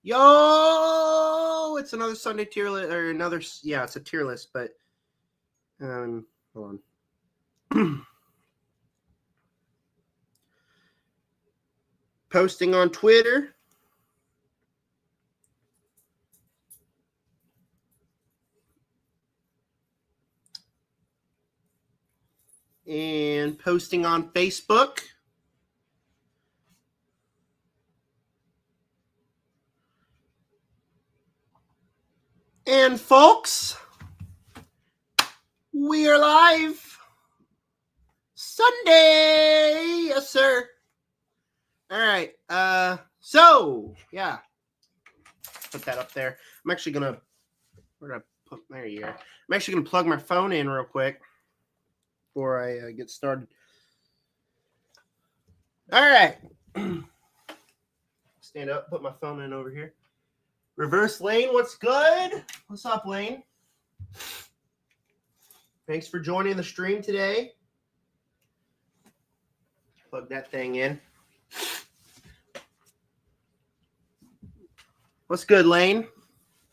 Yo, it's another Sunday tier list, or it's a tier list, but hold on. Posting on Twitter. And posting on Facebook. And folks, we are live Sunday, yes sir. All right, so yeah, put that up there. I'm actually gonna, there you go. I'm actually gonna plug my phone in real quick before I get started. All right, stand up, put my phone in over here. Reverse Lane, what's good? What's up, Lane? Thanks for joining the stream today. Plug that thing in. What's good, Lane?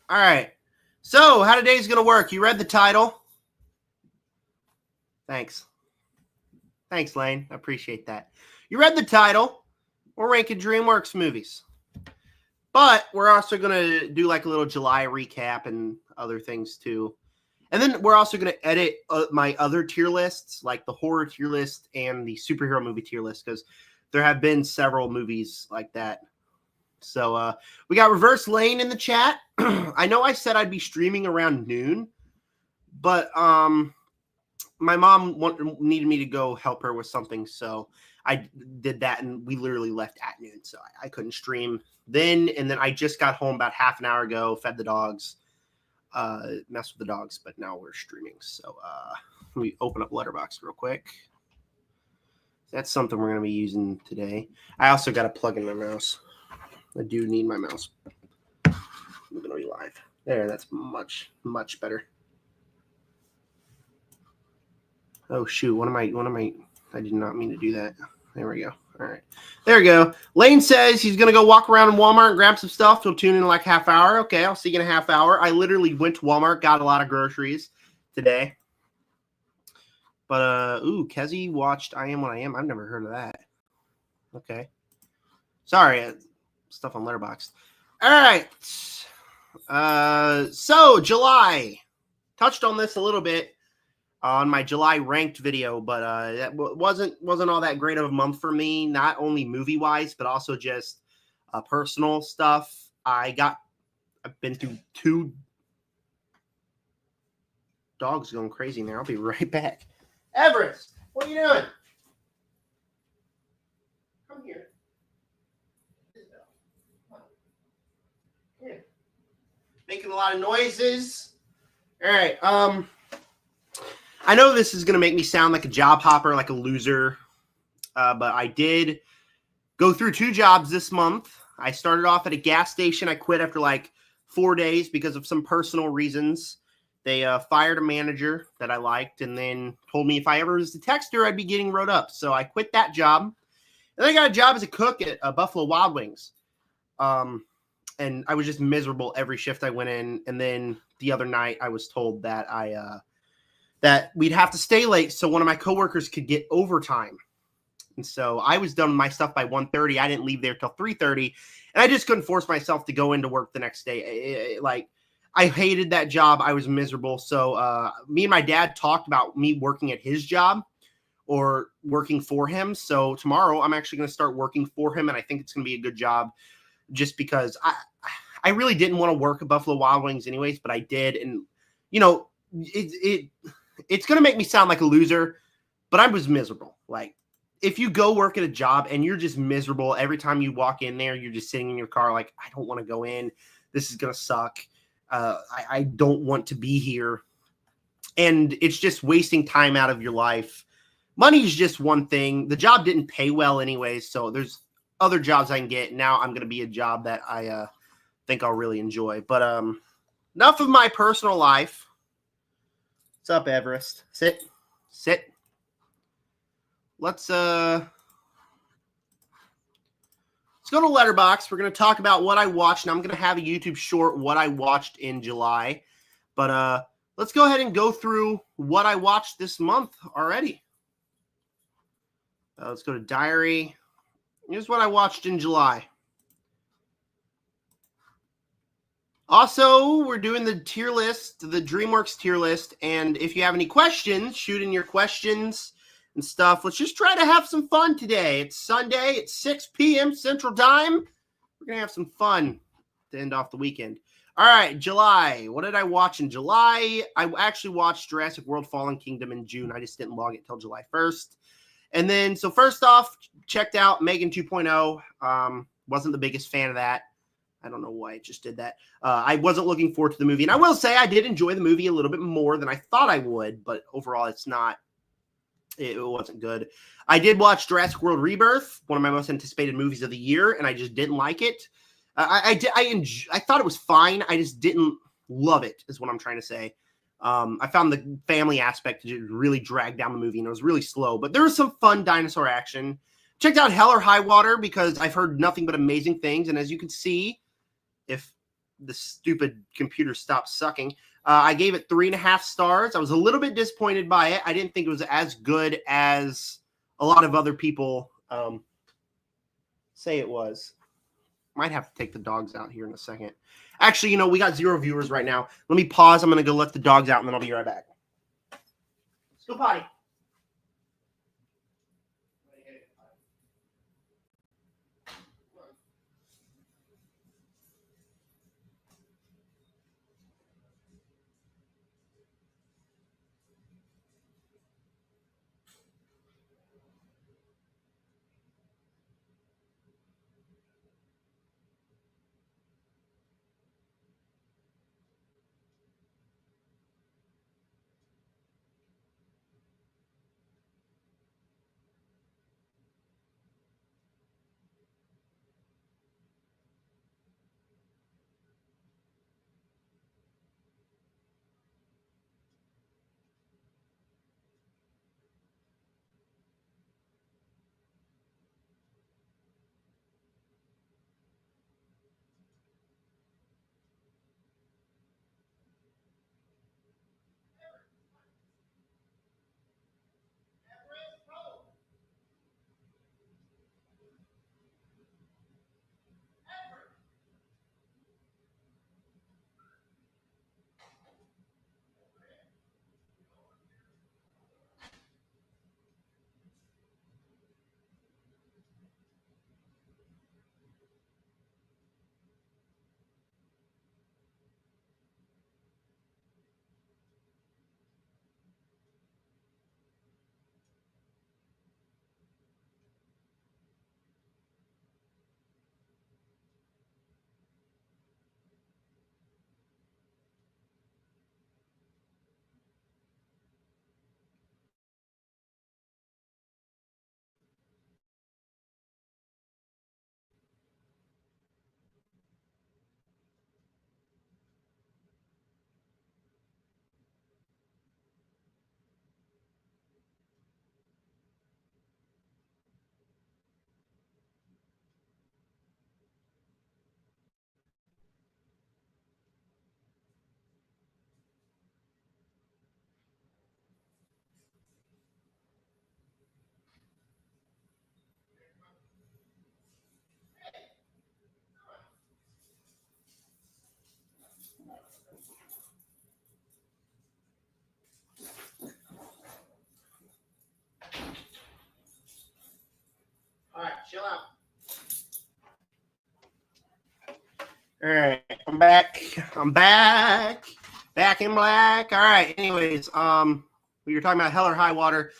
All right. So, how today's going to work? You read the title? Thanks. Thanks, Lane. I appreciate that. You read the title. We're ranking Dreamworks movies. But we're also going to do like a little July recap and other things too. And then we're also going to edit my other tier lists, like the horror tier list and the superhero movie tier list, because there have been several movies like that. So we got Reverse Lane in the chat. I know I said I'd be streaming around noon, but my mom needed me to go help her with something, so I did that, and we literally left at noon, so I couldn't stream then. And then I just got home about half an hour ago, fed the dogs, messed with the dogs, but now we're streaming. So let me open up Letterboxd real quick. That's something we're going to be using today. I also got to plug in my mouse. I do need my mouse. I'm going to be live. There, that's much, much better. Oh, shoot. What am I? I did not mean to do that. There we go. All right. There we go. Lane says he's going to go walk around in Walmart and grab some stuff. He'll tune in like half hour. Okay, I'll see you in a half hour. I literally went to Walmart, got a lot of groceries today. But, Kezi watched I Am What I Am. I've never heard of that. Okay. Sorry. Stuff on Letterboxd. All right. So, July. Touched on this a little bit on my July ranked video, but that wasn't all that great of a month for me, not only movie-wise, but also just personal stuff. I've been through 2 dogs going crazy now. I'll be right back. Everest, what are you doing? Come here. Here. Making a lot of noises. All right, I know this is going to make me sound like a job hopper, like a loser, but I did go through 2 jobs this month. I started off at a gas station. I quit after like 4 days because of some personal reasons. They fired a manager that I liked and then told me if I ever was a texter, I'd be getting wrote up. So I quit that job. And then I got a job as a cook at Buffalo Wild Wings. And I was just miserable every shift I went in. And then the other night I was told that that we'd have to stay late so one of my coworkers could get overtime. And so I was done with my stuff by 1:30. I didn't leave there till 3:30. And I just couldn't force myself to go into work the next day. I hated that job. I was miserable. So me and my dad talked about me working at his job or working for him. So tomorrow I'm actually going to start working for him. And I think it's going to be a good job just because I really didn't want to work at Buffalo Wild Wings anyways, but I did. And, you know, it's going to make me sound like a loser, but I was miserable. Like, if you go work at a job and you're just miserable every time you walk in there, you're just sitting in your car like, I don't want to go in. This is going to suck. I don't want to be here. And it's just wasting time out of your life. Money is just one thing. The job didn't pay well anyways, so there's other jobs I can get. Now I'm going to be a job that I think I'll really enjoy. But enough of my personal life. What's up, Everest? Sit. Let's let's go to Letterboxd. We're going to talk about what I watched, and I'm going to have a YouTube short, what I watched in July. But let's go ahead and go through what I watched this month already. Let's go to Diary. Here's what I watched in July. Also, we're doing the tier list, the Dreamworks tier list, and if you have any questions, shoot in your questions and stuff. Let's just try to have some fun today. It's Sunday. It's 6 p.m. Central Time. We're going to have some fun to end off the weekend. All right, July. What did I watch in July? I actually watched Jurassic World Fallen Kingdom in June. I just didn't log it till July 1st. And then, so first off, checked out Megan 2.0. Wasn't the biggest fan of that. I don't know why it just did that. I wasn't looking forward to the movie. And I will say I did enjoy the movie a little bit more than I thought I would. But overall, it wasn't good. I did watch Jurassic World Rebirth, one of my most anticipated movies of the year, and I just didn't like it. I thought it was fine. I just didn't love it, is what I'm trying to say. I found the family aspect to really drag down the movie, and it was really slow. But there was some fun dinosaur action. Checked out Hell or High Water because I've heard nothing but amazing things. And as you can see, if the stupid computer stops sucking, I gave it 3.5 stars. I was a little bit disappointed by it. I didn't think it was as good as a lot of other people say it was. Might have to take the dogs out here in a second. Actually, we got 0 viewers right now. Let me pause. I'm going to go let the dogs out, and then I'll be right back. Let's go potty. All right, chill out. All right, I'm back. Back in black. All right. Anyways, we were talking about Hell or High Water.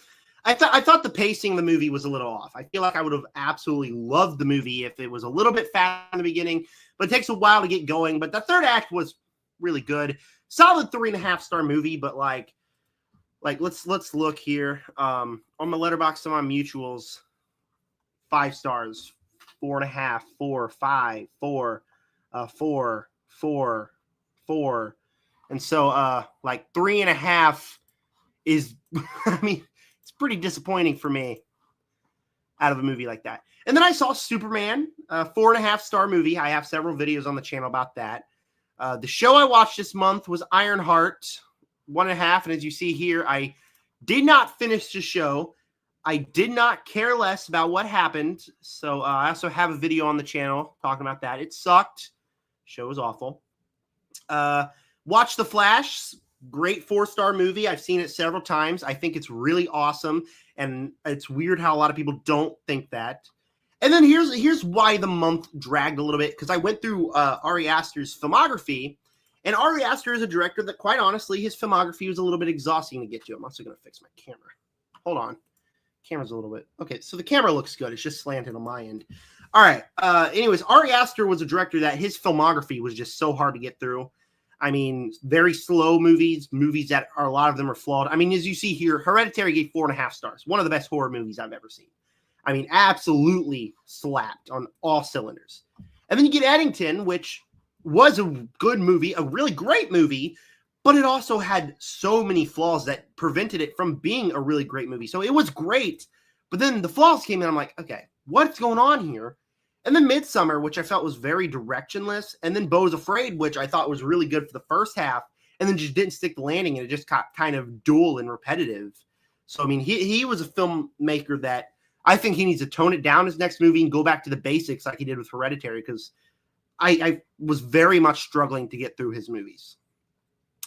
I thought the pacing of the movie was a little off. I feel like I would have absolutely loved the movie if it was a little bit fast in the beginning, but it takes a while to get going. But the third act was really good. Solid 3.5 star movie, but like let's look here. On my Letterboxd, on my mutuals, 5 stars, 4.5, 4, 5, 4, 4, 4, 4. And so like 3.5 is I mean, it's pretty disappointing for me. out of a movie like that. And then I saw Superman, a 4.5-star movie. I have several videos on the channel about that. The show I watched this month was Ironheart, 1.5. And as you see here, I did not finish the show. I did not care less about what happened. So I also have a video on the channel talking about that. It sucked. Show was awful. Watch The Flash. Great 4-star movie. I've seen it several times. I think it's really awesome. And it's weird how a lot of people don't think that. And then here's why the month dragged a little bit. Because I went through Ari Aster's filmography. And Ari Aster is a director that, quite honestly, his filmography was a little bit exhausting to get to. I'm also going to fix my camera. Hold on. Camera's a little bit. Okay, so the camera looks good. It's just slanted on my end. All right. Anyways, Ari Aster was a director that his filmography was just so hard to get through. I mean, very slow movies that are, a lot of them are flawed. I mean, as you see here, Hereditary gave 4.5 stars. One of the best horror movies I've ever seen. I mean, absolutely slapped on all cylinders. And then you get Eddington, which was a good movie, a really great movie, but it also had so many flaws that prevented it from being a really great movie. So it was great, but then the flaws came in. I'm like, okay, what's going on here? And then Midsummer, which I felt was very directionless. And then Beau's Afraid, which I thought was really good for the first half, and then just didn't stick the landing, and it just got kind of dull and repetitive. So, I mean, he was a filmmaker that I think he needs to tone it down his next movie and go back to the basics like he did with Hereditary, because I was very much struggling to get through his movies.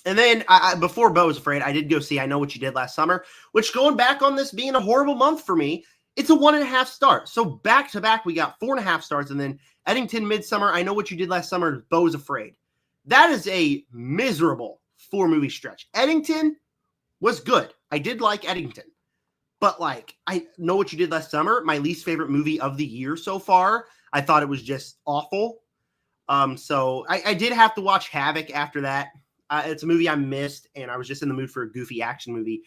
And then before Beau's Afraid, I did go see I Know What You Did Last Summer, which, going back on this being a horrible month for me, it's a 1.5 star. So back to back, we got 4.5 stars. And then Eddington, Midsummer, I Know What You Did Last Summer, Beau's Afraid. That is a miserable 4-movie stretch. Eddington was good. I did like Eddington. But like, I Know What You Did Last Summer, my least favorite movie of the year so far. I thought it was just awful. So I did have to watch Havoc after that. It's a movie I missed, and I was just in the mood for a goofy action movie.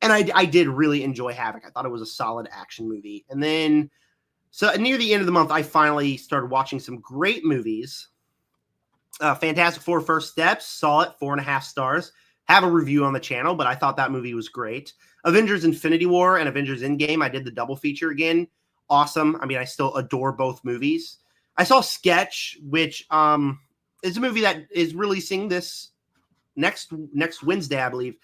And I did really enjoy Havoc. I thought it was a solid action movie. And then, so near the end of the month, I finally started watching some great movies. Fantastic Four First Steps, saw it, 4.5 stars. Have a review on the channel, but I thought that movie was great. Avengers Infinity War and Avengers Endgame, I did the double feature again. Awesome. I mean, I still adore both movies. I saw Sketch, which is a movie that is releasing this next Wednesday, I believe.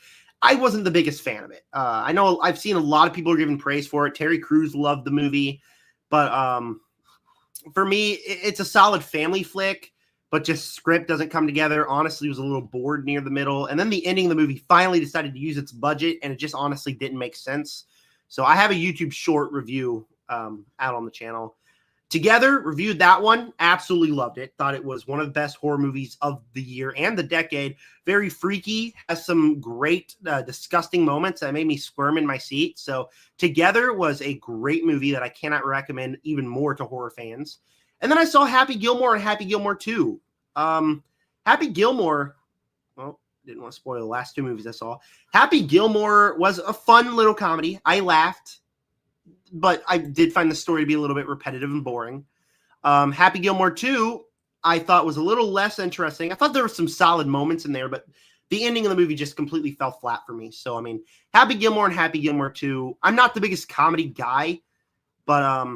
I wasn't the biggest fan of it. I know I've seen a lot of people are giving praise for it. Terry Crews loved the movie, but for me, it's a solid family flick, but just script doesn't come together. Honestly, was a little bored near the middle. And then the ending of the movie finally decided to use its budget, and it just honestly didn't make sense. So I have a YouTube short review out on the channel. Together, reviewed that one. Absolutely loved it. Thought it was one of the best horror movies of the year and the decade. Very freaky. Has some great, disgusting moments that made me squirm in my seat. So Together was a great movie that I cannot recommend even more to horror fans. And then I saw Happy Gilmore and Happy Gilmore 2. Happy Gilmore, well, didn't want to spoil the last 2 movies I saw. Happy Gilmore was a fun little comedy. I laughed, but I did find the story to be a little bit repetitive and boring. Happy Gilmore 2, I thought was a little less interesting. I thought there were some solid moments in there, but the ending of the movie just completely fell flat for me. So, I mean, Happy Gilmore and Happy Gilmore 2, I'm not the biggest comedy guy, but,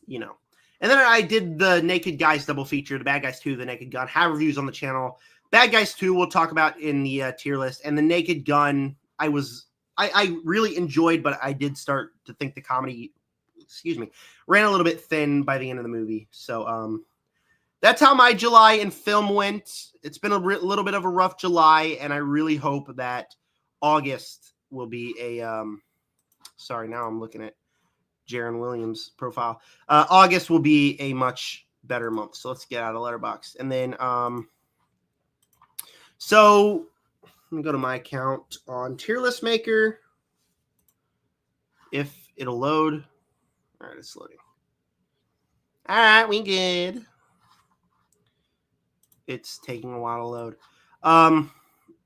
you know. And then I did the Naked Guys double feature, The Bad Guys 2, The Naked Gun. Have reviews on the channel. Bad Guys 2 we'll talk about in the tier list. And The Naked Gun, I really enjoyed, but I did start to think the comedy, ran a little bit thin by the end of the movie. So that's how my July in film went. It's been a little bit of a rough July, and I really hope that August will be a sorry, now I'm looking at Jaron Williams' profile. August will be a much better month. So let's get out of Letterboxd. And then so let me go to my account on Tier List Maker. If it'll load. All right, it's loading. All right, we good. It's taking a while to load.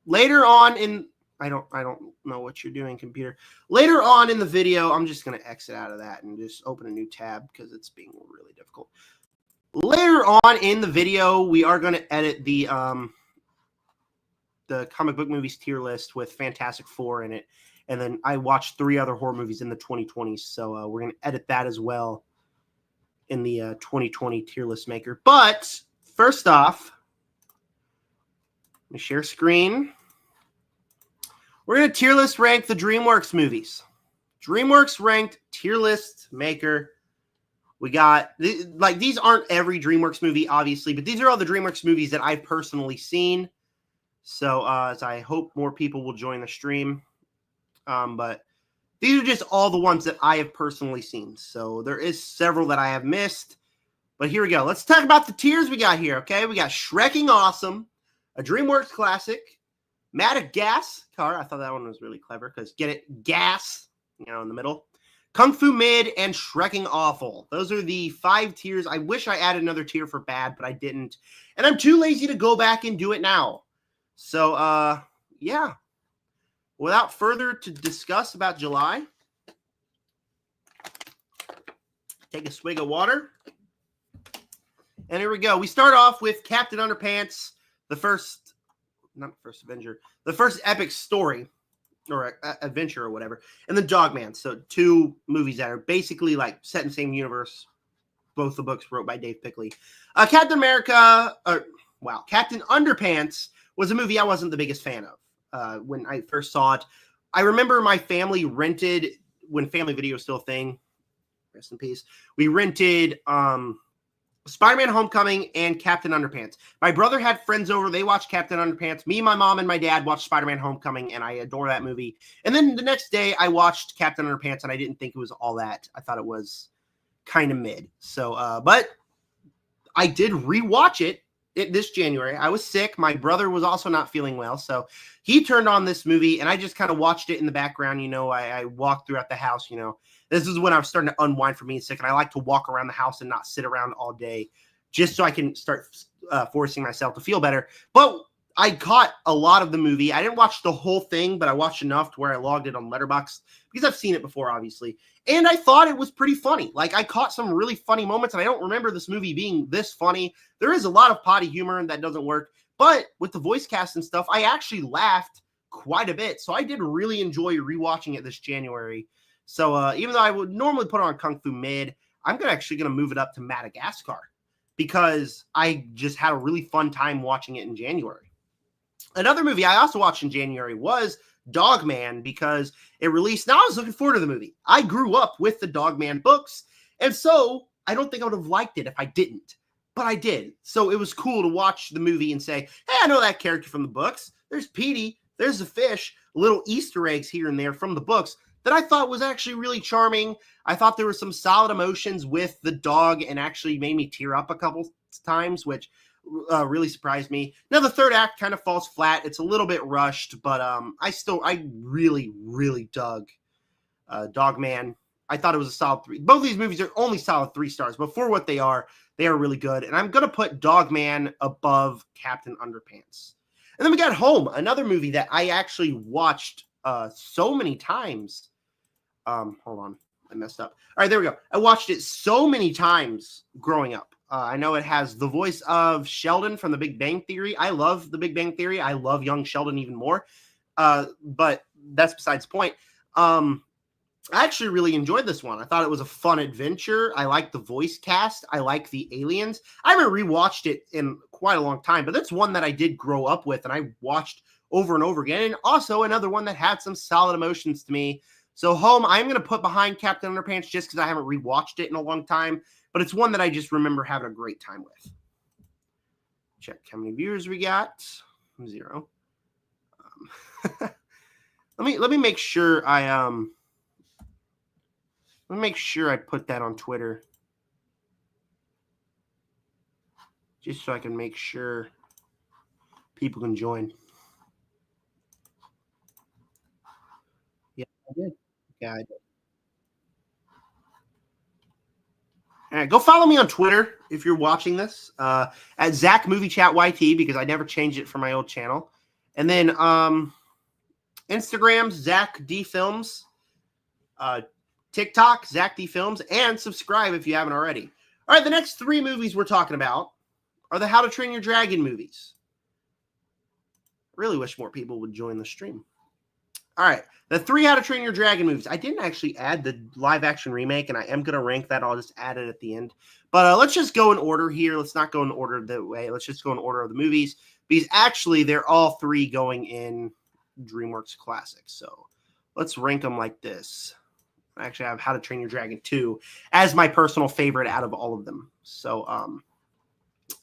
Later on in I don't know what you're doing, computer. Later on in the video, I'm just going to exit out of that and just open a new tab because it's being really difficult. Later on in the video, we are going to edit the comic book movies tier list with Fantastic Four in it. And then I watched 3 other horror movies in the 2020s. So we're going to edit that as well in the 2020 tier list maker. But first off, let me share screen. We're going to tier list rank the Dreamworks movies. Dreamworks ranked tier list maker. We got, like, these aren't every Dreamworks movie, obviously, but these are all the Dreamworks movies that I've personally seen. So I hope more people will join the stream. But these are just all the ones that I have personally seen. So there is several that I have missed. But here we go. Let's talk about the tiers we got here, okay? We got Shrekking Awesome, a Dreamworks classic, Madagascar. I thought that one was really clever because get it, gas, in the middle. Kung Fu Mid and Shrekking Awful. Those are the 5 tiers. I wish I added another tier for bad, but I didn't. And I'm too lazy to go back and do it now. So, yeah. Without further to discuss about July, take a swig of water. And here we go. We start off with Captain Underpants, the first Avenger, the first epic story or adventure or whatever, and then Dogman. So 2 movies that are basically like set in the same universe. Both the books wrote by Dave Pickley. Captain Underpants was a movie I wasn't the biggest fan of when I first saw it. I remember my family rented, when Family Video was still a thing, rest in peace, we rented Spider-Man Homecoming and Captain Underpants. My brother had friends over. They watched Captain Underpants. Me, my mom, and my dad watched Spider-Man Homecoming, and I adore that movie. And then the next day, I watched Captain Underpants, and I didn't think it was all that. I thought it was kind of mid. So, but I did rewatch it this January. I was sick. My brother was also not feeling well, so he turned on this movie, and I just kind of watched it in the background. I walked throughout the house. This is when I was starting to unwind from being sick, and I like to walk around the house and not sit around all day, just so I can start forcing myself to feel better. But I caught a lot of the movie. I didn't watch the whole thing, but I watched enough to where I logged it on Letterboxd because I've seen it before, obviously. And I thought it was pretty funny. Like, I caught some really funny moments, and I don't remember this movie being this funny. There is a lot of potty humor, and that doesn't work. But with the voice cast and stuff, I actually laughed quite a bit. So I did really enjoy rewatching it this January. So even though I would normally put on Kung Fu Mid, I'm actually going to move it up to Madagascar because I just had a really fun time watching it in January. Another movie I also watched in January was Dogman because it released. Now I was looking forward to the movie. I grew up with the Dogman books, and so I don't think I would have liked it if I didn't, but I did. So it was cool to watch the movie and say, hey, I know that character from the books. There's Petey. There's the fish. Little Easter eggs here and there from the books that I thought was actually really charming. I thought there were some solid emotions with the dog and actually made me tear up a couple times, which really surprised me. Now, the third act kind of falls flat. It's a little bit rushed, but I really, really dug Dogman. I thought it was a solid 3. Both of these movies are only solid 3 stars, but for what they are really good. And I'm going to put Dogman above Captain Underpants. And then we got Home, another movie that I actually watched so many times. Hold on, I messed up. All right, there we go. I watched it so many times growing up. I know it has the voice of Sheldon from The Big Bang Theory. I love The Big Bang Theory. I love young Sheldon even more. But that's besides the point. I actually really enjoyed this one. I thought it was a fun adventure. I like the voice cast. I like the aliens. I haven't rewatched it in quite a long time, but that's one that I did grow up with and I watched over and over again. And also another one that had some solid emotions to me. So Home, I'm going to put behind Captain Underpants just because I haven't rewatched it in a long time, but it's one that I just remember having a great time with. Check how many viewers we got. 0. Let me make sure I put that on Twitter just so I can make sure people can join. Yeah, I did. Yeah, I did. All right, go follow me on Twitter if you're watching this at Zach Movie Chat YT because I never changed it for my old channel. And then Instagram, Zach D Films, TikTok, Zach D Films, and subscribe if you haven't already. All right, the next 3 movies we're talking about are the How to Train Your Dragon movies. I really wish more people would join the stream. All right. The 3 How to Train Your Dragon movies. I didn't actually add the live action remake, and I am going to rank that. I'll just add it at the end. But let's just go in order here. Let's not go in order the way. Let's just go in order of the movies. Because actually, they're all 3 going in Dreamworks Classics. So let's rank them like this. Actually, I have How to Train Your Dragon 2 as my personal favorite out of all of them. So,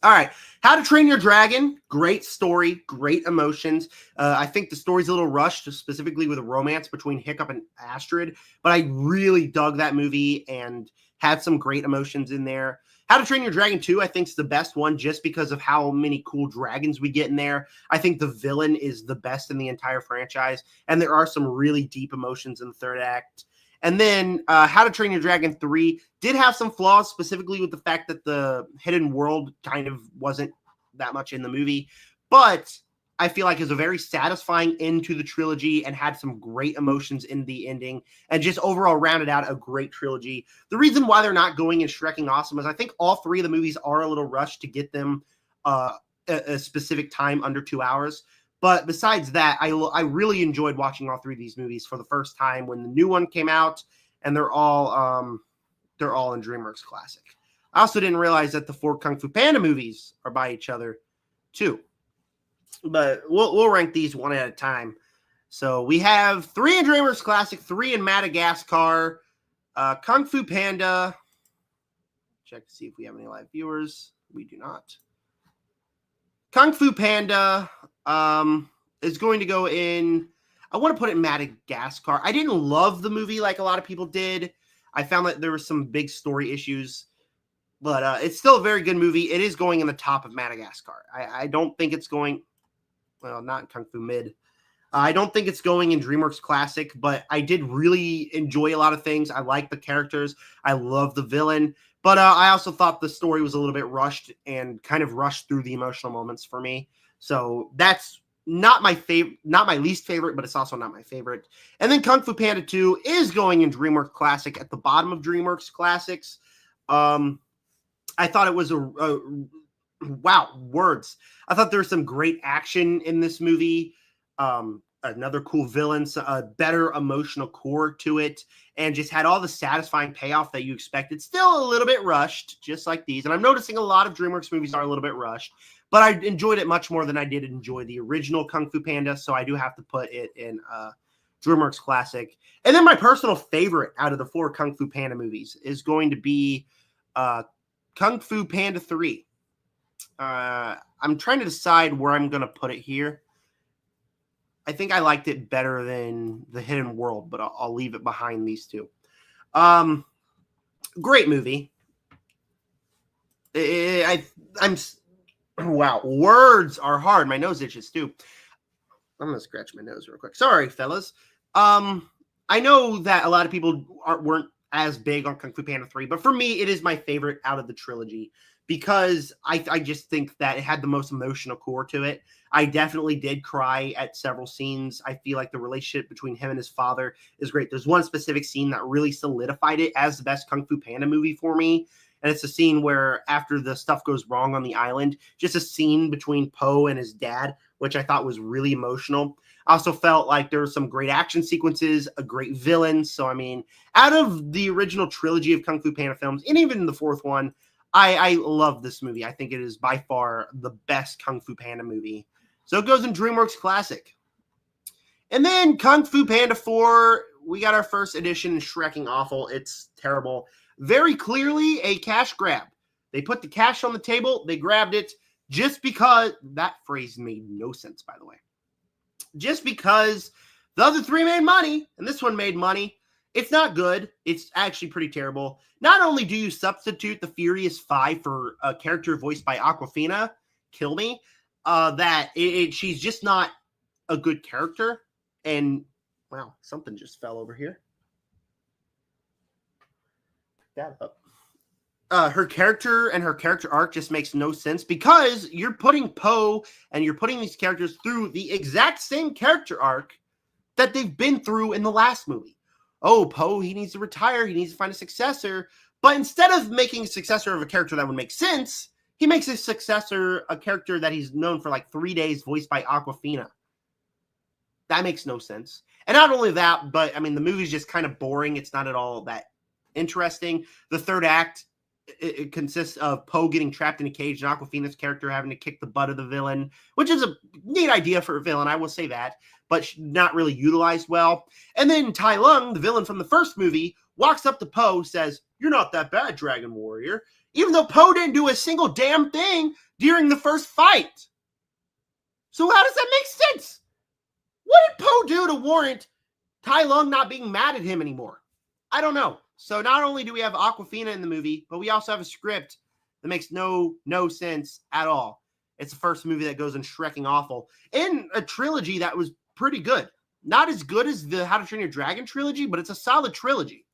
all right. How to Train Your Dragon. Great story. Great emotions. I think the story's a little rushed, specifically with a romance between Hiccup and Astrid. But I really dug that movie and had some great emotions in there. How to Train Your Dragon 2, I think, is the best one just because of how many cool dragons we get in there. I think the villain is the best in the entire franchise. And there are some really deep emotions in the third act. And then How to Train Your Dragon 3 did have some flaws, specifically with the fact that the hidden world kind of wasn't that much in the movie. But I feel like it's a very satisfying end to the trilogy and had some great emotions in the ending and just overall rounded out a great trilogy. The reason why they're not going in Shrekking Awesome is I think all 3 of the movies are a little rushed to get them a specific time under 2 hours. But besides that, I really enjoyed watching all 3 of these movies for the first time when the new one came out, and they're all in DreamWorks Classic. I also didn't realize that the 4 Kung Fu Panda movies are by each other too. But we'll rank these one at a time. So we have 3 in DreamWorks Classic, 3 in Madagascar, Kung Fu Panda. Check to see if we have any live viewers. We do not. Kung Fu Panda is going to go in. I want to put it in Madagascar. I didn't love the movie like a lot of people did. I found that there were some big story issues, but it's still a very good movie. It is going in the top of Madagascar. I don't think it's going, well, not in Kung Fu Mid. I don't think it's going in DreamWorks Classic, but I did really enjoy a lot of things. I like the characters. I love the villain. But I also thought the story was a little bit rushed and kind of rushed through the emotional moments for me. So that's not my favorite, not my least favorite, but it's also not my favorite. And then Kung Fu Panda 2 is going in DreamWorks Classic at the bottom of DreamWorks Classics. I thought it was wow, words. I thought there was some great action in this movie. Another cool villain, a better emotional core to it, and just had all the satisfying payoff that you expected. Still a little bit rushed, just like these. And I'm noticing a lot of DreamWorks movies are a little bit rushed, but I enjoyed it much more than I did enjoy the original Kung Fu Panda, so I do have to put it in DreamWorks Classic. And then my personal favorite out of the 4 Kung Fu Panda movies is going to be Kung Fu Panda 3. I'm trying to decide where I'm going to put it here. I think I liked it better than The Hidden World, but I'll leave it behind these 2. Great movie. Wow, words are hard. My nose itches too. I'm gonna scratch my nose real quick. Sorry, fellas. I know that a lot of people weren't as big on Kung Fu Panda 3, but for me, it is my favorite out of the trilogy because I just think that it had the most emotional core to it. I definitely did cry at several scenes. I feel like the relationship between him and his father is great. There's one specific scene that really solidified it as the best Kung Fu Panda movie for me. And it's a scene where after the stuff goes wrong on the island, just a scene between Po and his dad, which I thought was really emotional. I also felt like there were some great action sequences, a great villain. So, I mean, out of the original trilogy of Kung Fu Panda films, and even the 4th one, I love this movie. I think it is by far the best Kung Fu Panda movie. So it goes in DreamWorks Classic. And then Kung Fu Panda 4, we got our first edition, Shrekking Awful. It's terrible. Very clearly a cash grab. They put the cash on the table. They grabbed it just because, that phrase made no sense, by the way. Just because the other 3 made money, and this one made money. It's not good. It's actually pretty terrible. Not only do you substitute the Furious 5 for a character voiced by Awkwafina, kill me, she's just not a good character. And, wow, something just fell over here. Pick that up. Her character and her character arc just makes no sense because you're putting Po and you're putting these characters through the exact same character arc that they've been through in the last movie. Oh, Po, he needs to retire. He needs to find a successor. But instead of making a successor of a character that would make sense, he makes a successor a character that he's known for like 3 days, voiced by Awkwafina. That makes no sense. And not only that, but I mean, the movie's just kind of boring. It's not at all that interesting. The third act, it consists of Poe getting trapped in a cage and Aquafina's character having to kick the butt of the villain, which is a neat idea for a villain, I will say that, but not really utilized well. And then Tai Lung, the villain from the first movie, walks up to Poe, says, "You're not that bad, Dragon Warrior," even though Poe didn't do a single damn thing during the first fight. So how does that make sense? What did Poe do to warrant Tai Lung not being mad at him anymore? I don't know. So not only do we have Aquafina in the movie, but we also have a script that makes no sense at all. It's the first movie that goes in Shrekking awful in a trilogy that was pretty good. Not as good as the How to Train Your Dragon trilogy, but it's a solid trilogy.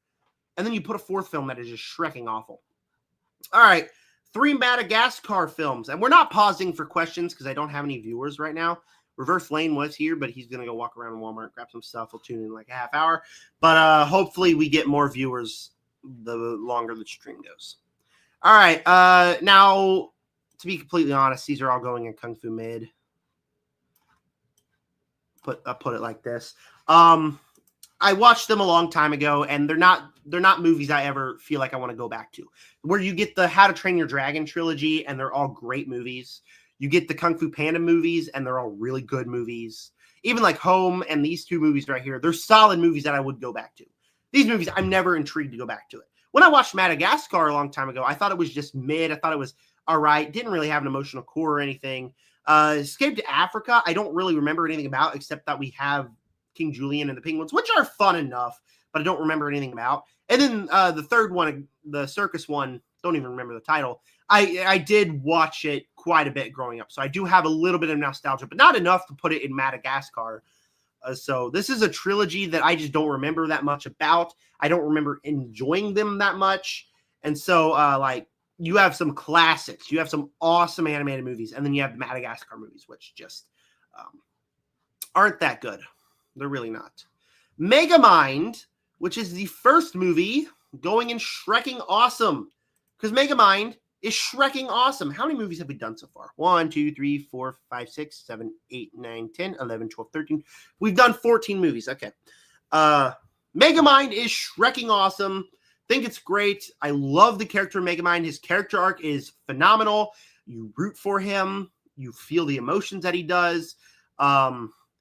And then you put a fourth film that is just Shrekking awful. All right, 3 Madagascar films. And we're not pausing for questions because I don't have any viewers right now. Reverse Lane was here, but he's going to go walk around Walmart, grab some stuff. We'll tune in like a half hour. But hopefully we get more viewers the longer the stream goes. All right. Now, to be completely honest, these are all going in Kung Fu Mid. Put it like this. I watched them a long time ago, and they're not movies I ever feel like I want to go back to. Where you get the How to Train Your Dragon trilogy, and they're all great movies. You get the Kung Fu Panda movies, and they're all really good movies. Even like Home and these 2 movies right here, they're solid movies that I would go back to. These movies, I'm never intrigued to go back to it. When I watched Madagascar a long time ago, I thought it was just mid. I thought it was all right. Didn't really have an emotional core or anything. Escape to Africa, I don't really remember anything about, except that we have King Julian and the Penguins, which are fun enough, but I don't remember anything about. And then the third one, the circus one, don't even remember the title. I did watch it quite a bit growing up, so I do have a little bit of nostalgia, but not enough to put it in Madagascar. So this is a trilogy that I just don't remember that much about. I don't remember enjoying them that much. And so, like, you have some classics. You have some awesome animated movies, and then you have the Madagascar movies, which just aren't that good. They're really not. Megamind, which is the first movie going in Shrekking awesome. Because Megamind is Shrekking awesome. How many movies have we done so far? 1, 2, 3, 4, 5, 6, 7, 8, 9, 10, 11, 12, 13. We've done 14 movies. Okay. Megamind is Shrekking awesome. Think it's great. I love the character of Megamind. His character arc is phenomenal. You root for him. You feel the emotions that he does.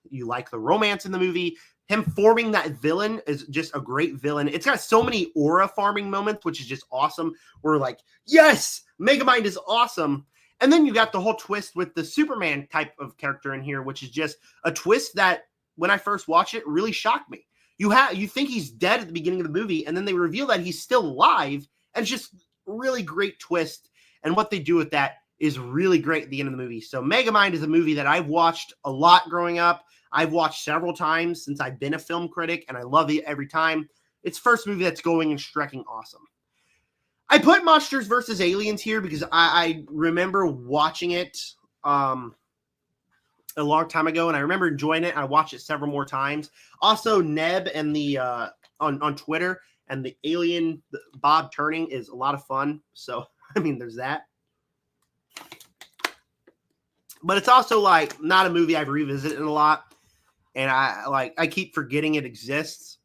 You like the romance in the movie. Him forming that villain is just a great villain. It's got so many aura farming moments, which is just awesome. We're like, yes, Megamind is awesome. And then you got the whole twist with the Superman type of character in here, which is just a twist that when I first watched it really shocked me. You think he's dead at the beginning of the movie, and then they reveal that he's still alive, and it's just really great twist. And what they do with that is really great at the end of the movie. So Megamind is a movie that I've watched a lot growing up. I've watched several times since I've been a film critic, and I love it every time. It's the first movie that's going and Shrekking awesome. I put Monsters vs. Aliens here because I remember watching it a long time ago, and I remember enjoying it. I watched it several more times. Also, Neb and the on Twitter, and the alien Bob turning is a lot of fun. So, I mean, there's that. But it's also like not a movie I've revisited a lot, and I keep forgetting it exists.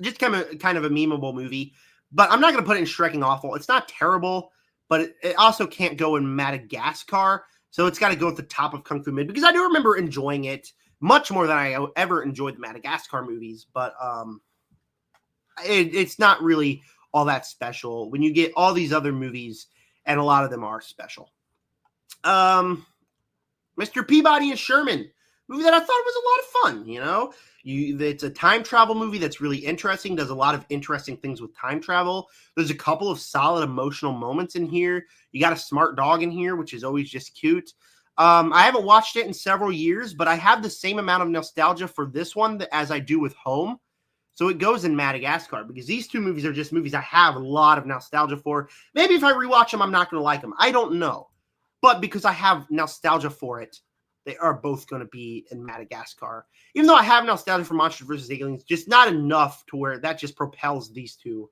Just kind of a memeable movie, but I'm not going to put it in Shrekking awful. It's not terrible, but it also can't go in Madagascar. So it's got to go at the top of Kung Fu Mid, because I do remember enjoying it much more than I ever enjoyed the Madagascar movies. But it's not really all that special when you get all these other movies, and a lot of them are special. Mr. Peabody and Sherman, movie that I thought was a lot of fun. You know, it's a time travel movie that's really interesting. Does a lot of interesting things with time travel. There's a couple of solid emotional moments in here. You got a smart dog in here, which is always just cute. I haven't watched it in several years, but I have the same amount of nostalgia for this one as I do with Home. So it goes in Madagascar, because these two movies are just movies I have a lot of nostalgia for. Maybe if I rewatch them, I'm not going to like them. I don't know. But because I have nostalgia for it, they are both going to be in Madagascar. Even though I have nostalgia for Monsters vs. Aliens, just not enough to where that just propels these two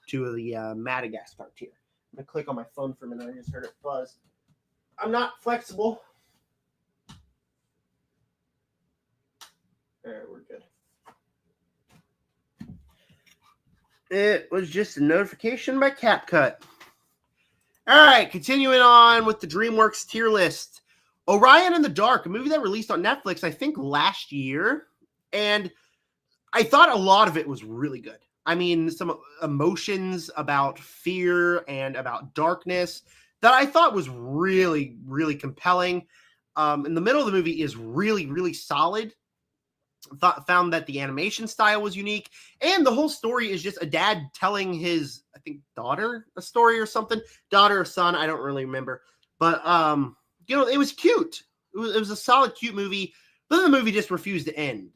to the Madagascar tier. I'm going to click on my phone for a minute. I just heard it buzz. I'm not flexible. All right, we're good. It was just a notification by CapCut. All right, continuing on with the Dreamworks tier list. Orion in the Dark, a movie that released on Netflix, I think, last year. And I thought a lot of it was really good. I mean, some emotions about fear and about darkness that I thought was really, really compelling. In the middle of the movie is really, really solid. Found that the animation style was unique, and the whole story is just a dad telling his, I think, daughter a story or something. Daughter or son, I don't really remember. But, it was cute. It was a solid, cute movie. But then the movie just refused to end.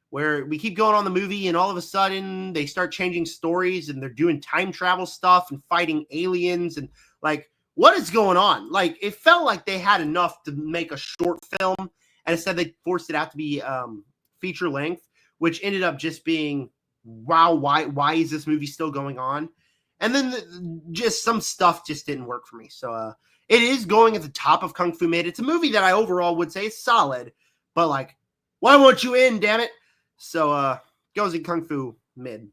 Where we keep going on the movie, and all of a sudden they start changing stories, and they're doing time travel stuff and fighting aliens, and like, what is going on? Like, it felt like they had enough to make a short film, and instead they forced it out to be feature length, which ended up just being, wow, why is this movie still going on? And then just some stuff just didn't work for me. So it is going at the top of Kung Fu Mid. It's a movie that I overall would say is solid, but like, why won't you in, damn it? So goes in Kung Fu Mid.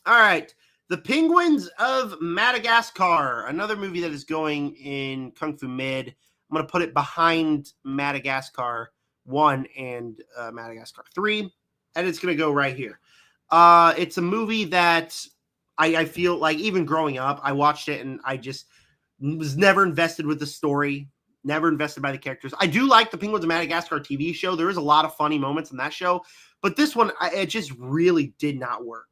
All right. The Penguins of Madagascar, another movie that is going in Kung Fu Mid. I'm going to put it behind Madagascar 1 and Madagascar 3, and it's going to go right here. It's a movie that I feel like, even growing up, I watched it and I just was never invested with the story, never invested by the characters. I do like the Penguins of Madagascar TV show. There is a lot of funny moments in that show, but this one, it just really did not work.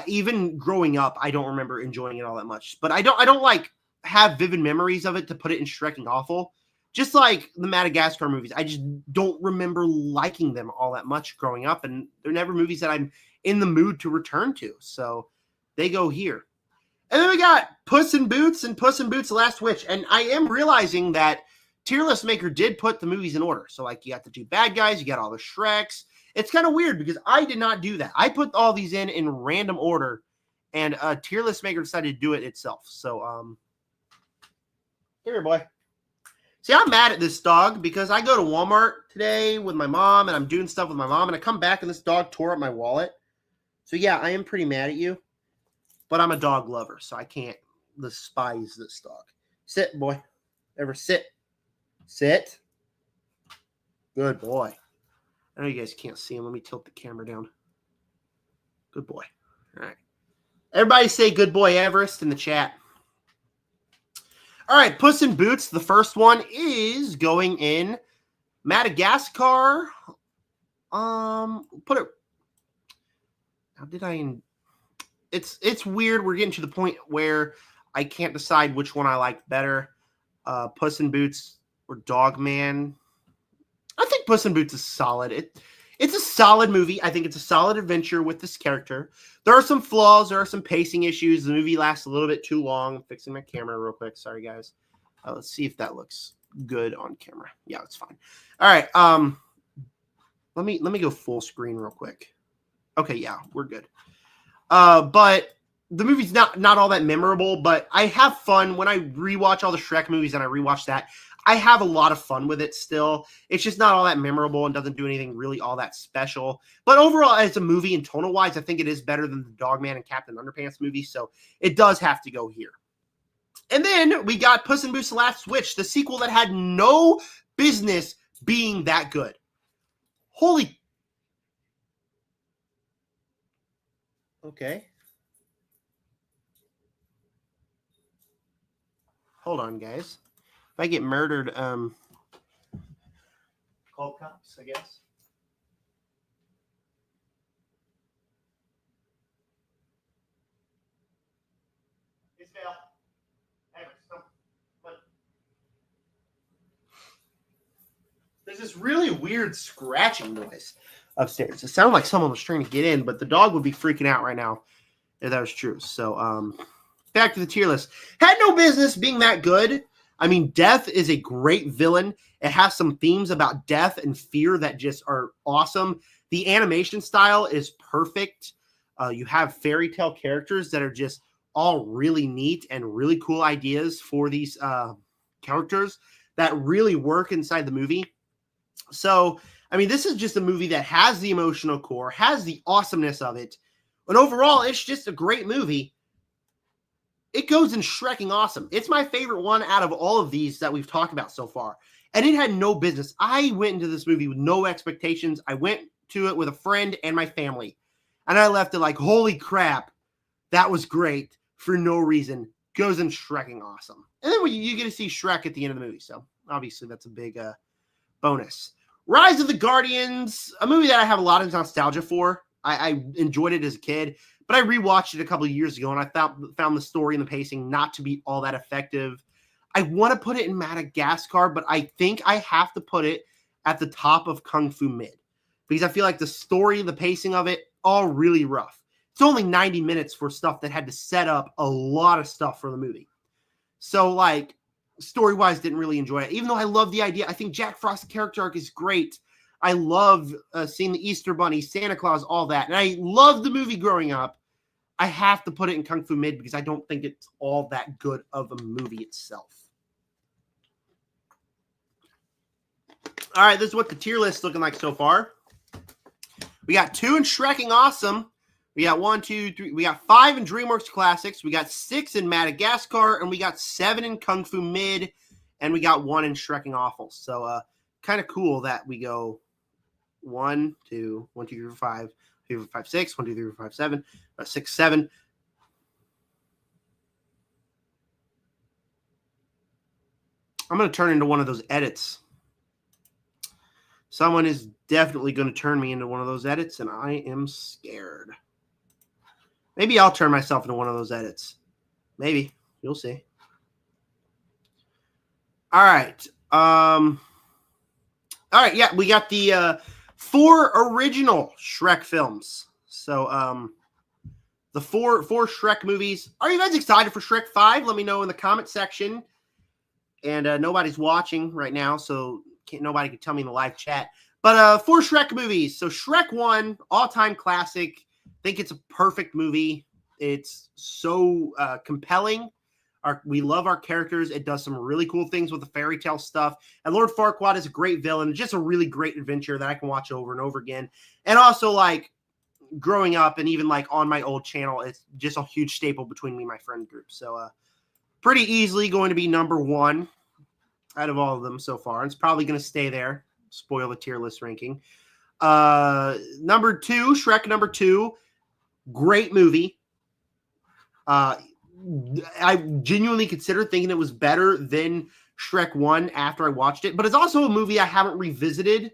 Even growing up, I don't remember enjoying it all that much, but I don't like have vivid memories of it to put it in striking awful. Just like the Madagascar movies, I just don't remember liking them all that much growing up, and they're never movies that I'm in the mood to return to. So they go here. And then we got Puss in Boots and Puss in Boots: The Last Witch. And I am realizing that Tier List Maker did put the movies in order. So like, you got the two bad guys, you got all the Shreks. It's kind of weird because I did not do that. I put all these in random order, and Tier List Maker decided to do it itself. So here, boy. See, I'm mad at this dog because I go to Walmart today with my mom, and I'm doing stuff with my mom, and I come back and this dog tore up my wallet. So yeah, I am pretty mad at you, but I'm a dog lover, so I can't despise this dog. Sit, boy. Ever sit. Sit. Good boy. I know you guys can't see him. Let me tilt the camera down. Good boy. All right. Everybody say good boy Everest in the chat. All right, Puss in Boots, the first one, is going in Madagascar. Put it. How did I? It's weird. We're getting to the point where I can't decide which one I like better. Puss in Boots or Dogman. I think Puss in Boots is solid. It's a solid movie. I think it's a solid adventure with this character. There are some flaws. There are some pacing issues. The movie lasts a little bit too long. I'm fixing my camera real quick. Sorry, guys. Let's see if that looks good on camera. Yeah, it's fine. All right. Let me go full screen real quick. Okay, yeah, we're good. But the movie's not all that memorable, but I have fun when I rewatch all the Shrek movies, and I rewatch that. I have a lot of fun with it still. It's just not all that memorable and doesn't do anything really all that special. But overall, as a movie and tonal-wise, I think it is better than the Dogman and Captain Underpants movie, so it does have to go here. And then we got Puss in Boots: The Last Witch, the sequel that had no business being that good. Holy... Okay. Hold on, guys. If I get murdered, call cops, I guess. It's Val. There's this really weird scratching noise upstairs. It sounded like someone was trying to get in, but the dog would be freaking out right now if that was true. So, back to the tier list. Had no business being that good. I mean, Death is a great villain. It has some themes about death and fear that just are awesome. The animation style is perfect. You have fairy tale characters that are just all really neat and really cool ideas for these characters that really work inside the movie. So I mean, this is just a movie that has the emotional core, has the awesomeness of it. And overall, it's just a great movie. It goes in Shrekking awesome. It's my favorite one out of all of these that we've talked about so far. And it had no business. I went into this movie with no expectations. I went to it with a friend and my family. And I left it like, holy crap, that was great for no reason. Goes in Shrekking awesome. And then you get to see Shrek at the end of the movie. So obviously that's a big bonus. Rise of the Guardians, a movie that I have a lot of nostalgia for. I enjoyed it as a kid, but I rewatched it a couple of years ago, and I found the story and the pacing not to be all that effective. I want to put it in Madagascar, but I think I have to put it at the top of Kung Fu Mid, because I feel like the story, the pacing of it, all really rough. It's only 90 minutes for stuff that had to set up a lot of stuff for the movie. So, like, story-wise, didn't really enjoy it. Even though I love the idea, I think Jack Frost's character arc is great. I love seeing the Easter Bunny, Santa Claus, all that. And I love the movie growing up. I have to put it in Kung Fu Mid because I don't think it's all that good of a movie itself. All right, this is what the tier list is looking like so far. We got 2 in Shrekking Awesome. We got 1, 2, 3. We got 5 in Dreamworks Classics. We got 6 in Madagascar. And we got 7 in Kung Fu Mid. And we got 1 in Shrekking Awful. So kind of cool that we go 1, 2, 1, 2, 3, 4, 5, 3, 4, 5, 6, 1, 2, 3, 4, 5, 7, 6, 7. I'm going to turn into one of those edits. Someone is definitely going to turn me into one of those edits, and I am scared. Maybe I'll turn myself into one of those edits. Maybe. You'll see. All right. All right, yeah, we got the 4 original Shrek films. So the four Shrek movies. Are you guys excited for Shrek 5? Let me know in the comment section. And nobody's watching right now, so nobody can tell me in the live chat. But 4 Shrek movies. So Shrek 1, all-time classic. I think it's a perfect movie. It's so compelling. We love our characters. It does some really cool things with the fairy tale stuff. And Lord Farquaad is a great villain. Just a really great adventure that I can watch over and over again. And also, like, growing up and even, like, on my old channel, it's just a huge staple between me and my friend group. So, pretty easily going to be number 1 out of all of them so far. And it's probably going to stay there. Spoil the tier list ranking. Number 2, Shrek number 2. Great movie. I genuinely considered thinking it was better than Shrek 1 after I watched it, but it's also a movie I haven't revisited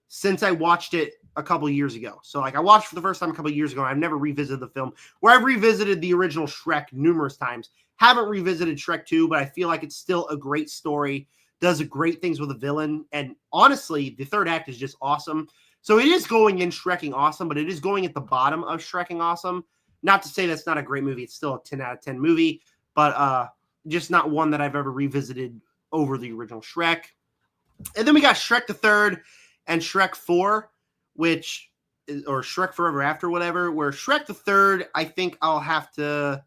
since I watched it a couple years ago. So, like, I watched for the first time a couple years ago, and I've never revisited the film, where I've revisited the original Shrek numerous times. Haven't revisited Shrek 2, but I feel like it's still a great story, does great things with the villain, and honestly, the third act is just awesome. So it is going in Shrekking Awesome, but it is going at the bottom of Shrekking Awesome. Not to say that's not a great movie. It's still a 10 out of 10 movie, but just not one that I've ever revisited over the original Shrek. And then we got Shrek the Third and Shrek 4, or Shrek Forever After, whatever, where Shrek the Third, I think I'll have to...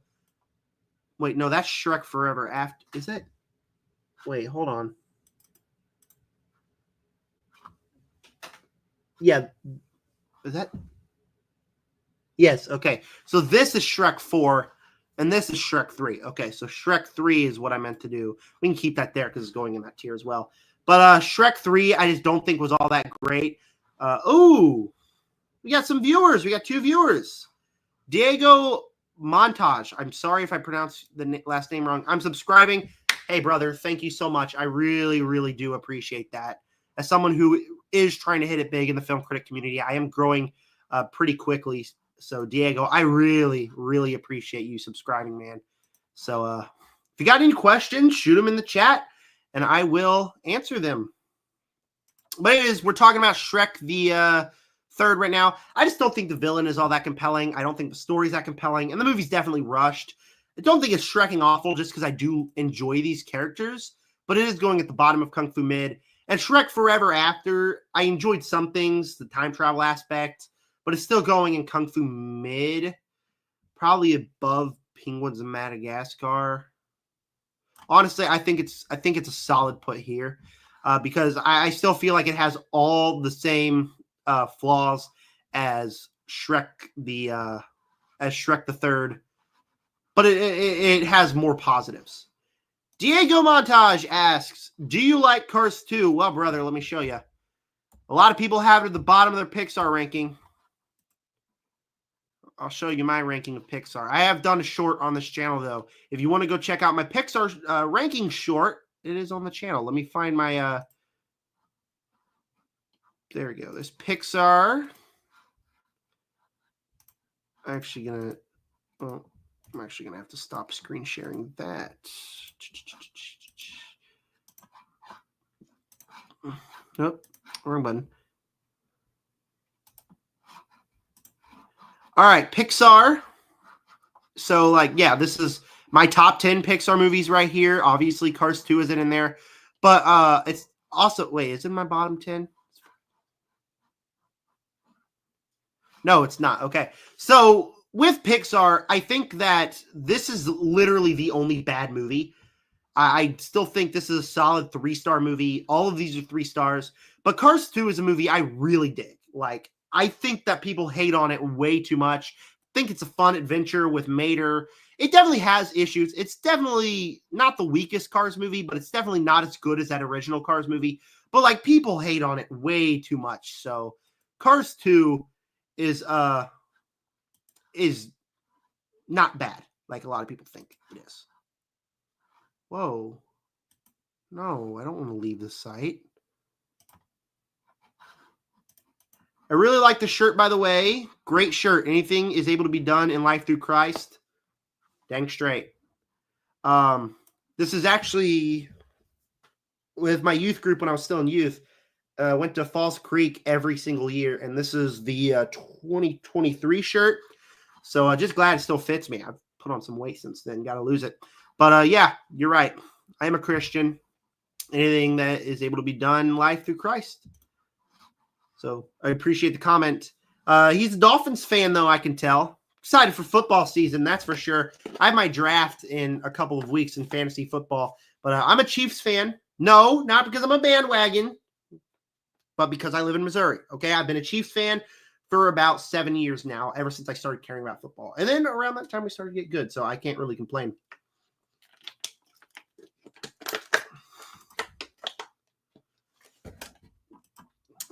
Wait, no, that's Shrek Forever After. Is it? Wait, hold on. Yeah. Is that... Yes, okay. So this is Shrek 4, and this is Shrek 3. Okay, so Shrek 3 is what I meant to do. We can keep that there because it's going in that tier as well. But Shrek 3, I just don't think was all that great. We got some viewers. We got 2 viewers. Diego Montage. I'm sorry if I pronounced the last name wrong. I'm subscribing. Hey, brother, thank you so much. I really, really do appreciate that. As someone who is trying to hit it big in the film critic community, I am growing pretty quickly. So, Diego, I really, really appreciate you subscribing, man. So, if you got any questions, shoot them in the chat, and I will answer them. But anyways, we're talking about Shrek the Third right now. I just don't think the villain is all that compelling. I don't think the story's that compelling, and the movie's definitely rushed. I don't think it's Shrekking awful just because I do enjoy these characters, but it is going at the bottom of Kung Fu Mid. And Shrek Forever After, I enjoyed some things, the time travel aspect, but it's still going in Kung Fu Mid, probably above Penguins of Madagascar. Honestly, I think it's a solid put here. because I still feel like it has all the same flaws as Shrek the Third, but it has more positives. Diego Montage asks, do you like Cars 2? Well, brother, let me show you. A lot of people have it at the bottom of their Pixar ranking. I'll show you my ranking of Pixar. I have done a short on this channel, though. If you want to go check out my Pixar ranking short, it is on the channel. Let me find my... there we go. There's Pixar. I'm actually going to have to stop screen sharing that. Nope, wrong button. All right, Pixar. So, like, yeah, this is my top 10 Pixar movies right here. Obviously, Cars 2 isn't in there. But it's also... Wait, is it my bottom 10? No, it's not. Okay. So, with Pixar, I think that this is literally the only bad movie. I still think this is a solid 3-star movie. All of these are 3 stars. But Cars 2 is a movie I really dig. Like, I think that people hate on it way too much. I think it's a fun adventure with Mater. It definitely has issues. It's definitely not the weakest Cars movie, but it's definitely not as good as that original Cars movie. But, like, people hate on it way too much. So, Cars 2 is not bad, like a lot of people think it is. Whoa. No, I don't want to leave this site. I really like the shirt, by the way. Great shirt. Anything is able to be done in life through Christ. Dang straight. This is actually with my youth group when I was still in youth. Went to Falls Creek every single year, and this is the 2023 shirt. So just glad it still fits me. I've put on some weight since then. Got to lose it. But yeah, you're right. I am a Christian. Anything that is able to be done in life through Christ. So I appreciate the comment. He's a Dolphins fan, though, I can tell. Excited for football season, that's for sure. I have my draft in a couple of weeks in fantasy football. But I'm a Chiefs fan. No, not because I'm a bandwagon, but because I live in Missouri. Okay, I've been a Chiefs fan for about 7 years now, ever since I started caring about football. And then around that time, we started to get good, so I can't really complain.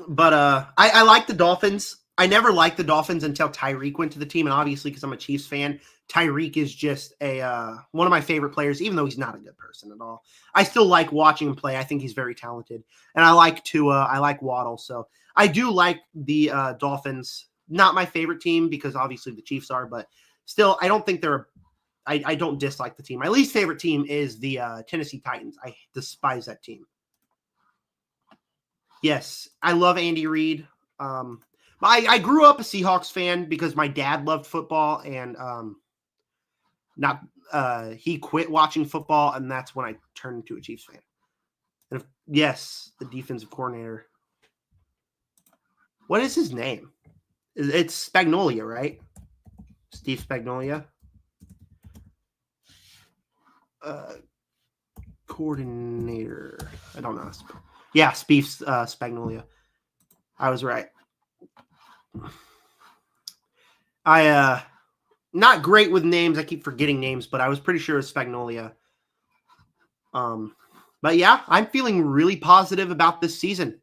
But I like the Dolphins. I never liked the Dolphins until Tyreek went to the team, and obviously because I'm a Chiefs fan, Tyreek is just one of my favorite players, even though he's not a good person at all. I still like watching him play. I think he's very talented, and I like Waddle. So I do like the Dolphins. Not my favorite team because obviously the Chiefs are, but still, I don't think they're. I don't dislike the team. My least favorite team is the Tennessee Titans. I despise that team. Yes, I love Andy Reid. I grew up a Seahawks fan because my dad loved football, and he quit watching football, and that's when I turned into a Chiefs fan. And yes, the defensive coordinator. What is his name? It's Spagnuolo, right? Steve Spagnuolo. Coordinator. I don't know. Yeah, Steve Spagnuolo. I was right. Not great with names. I keep forgetting names, but I was pretty sure it was Spagnuolo. But yeah, I'm feeling really positive about this season.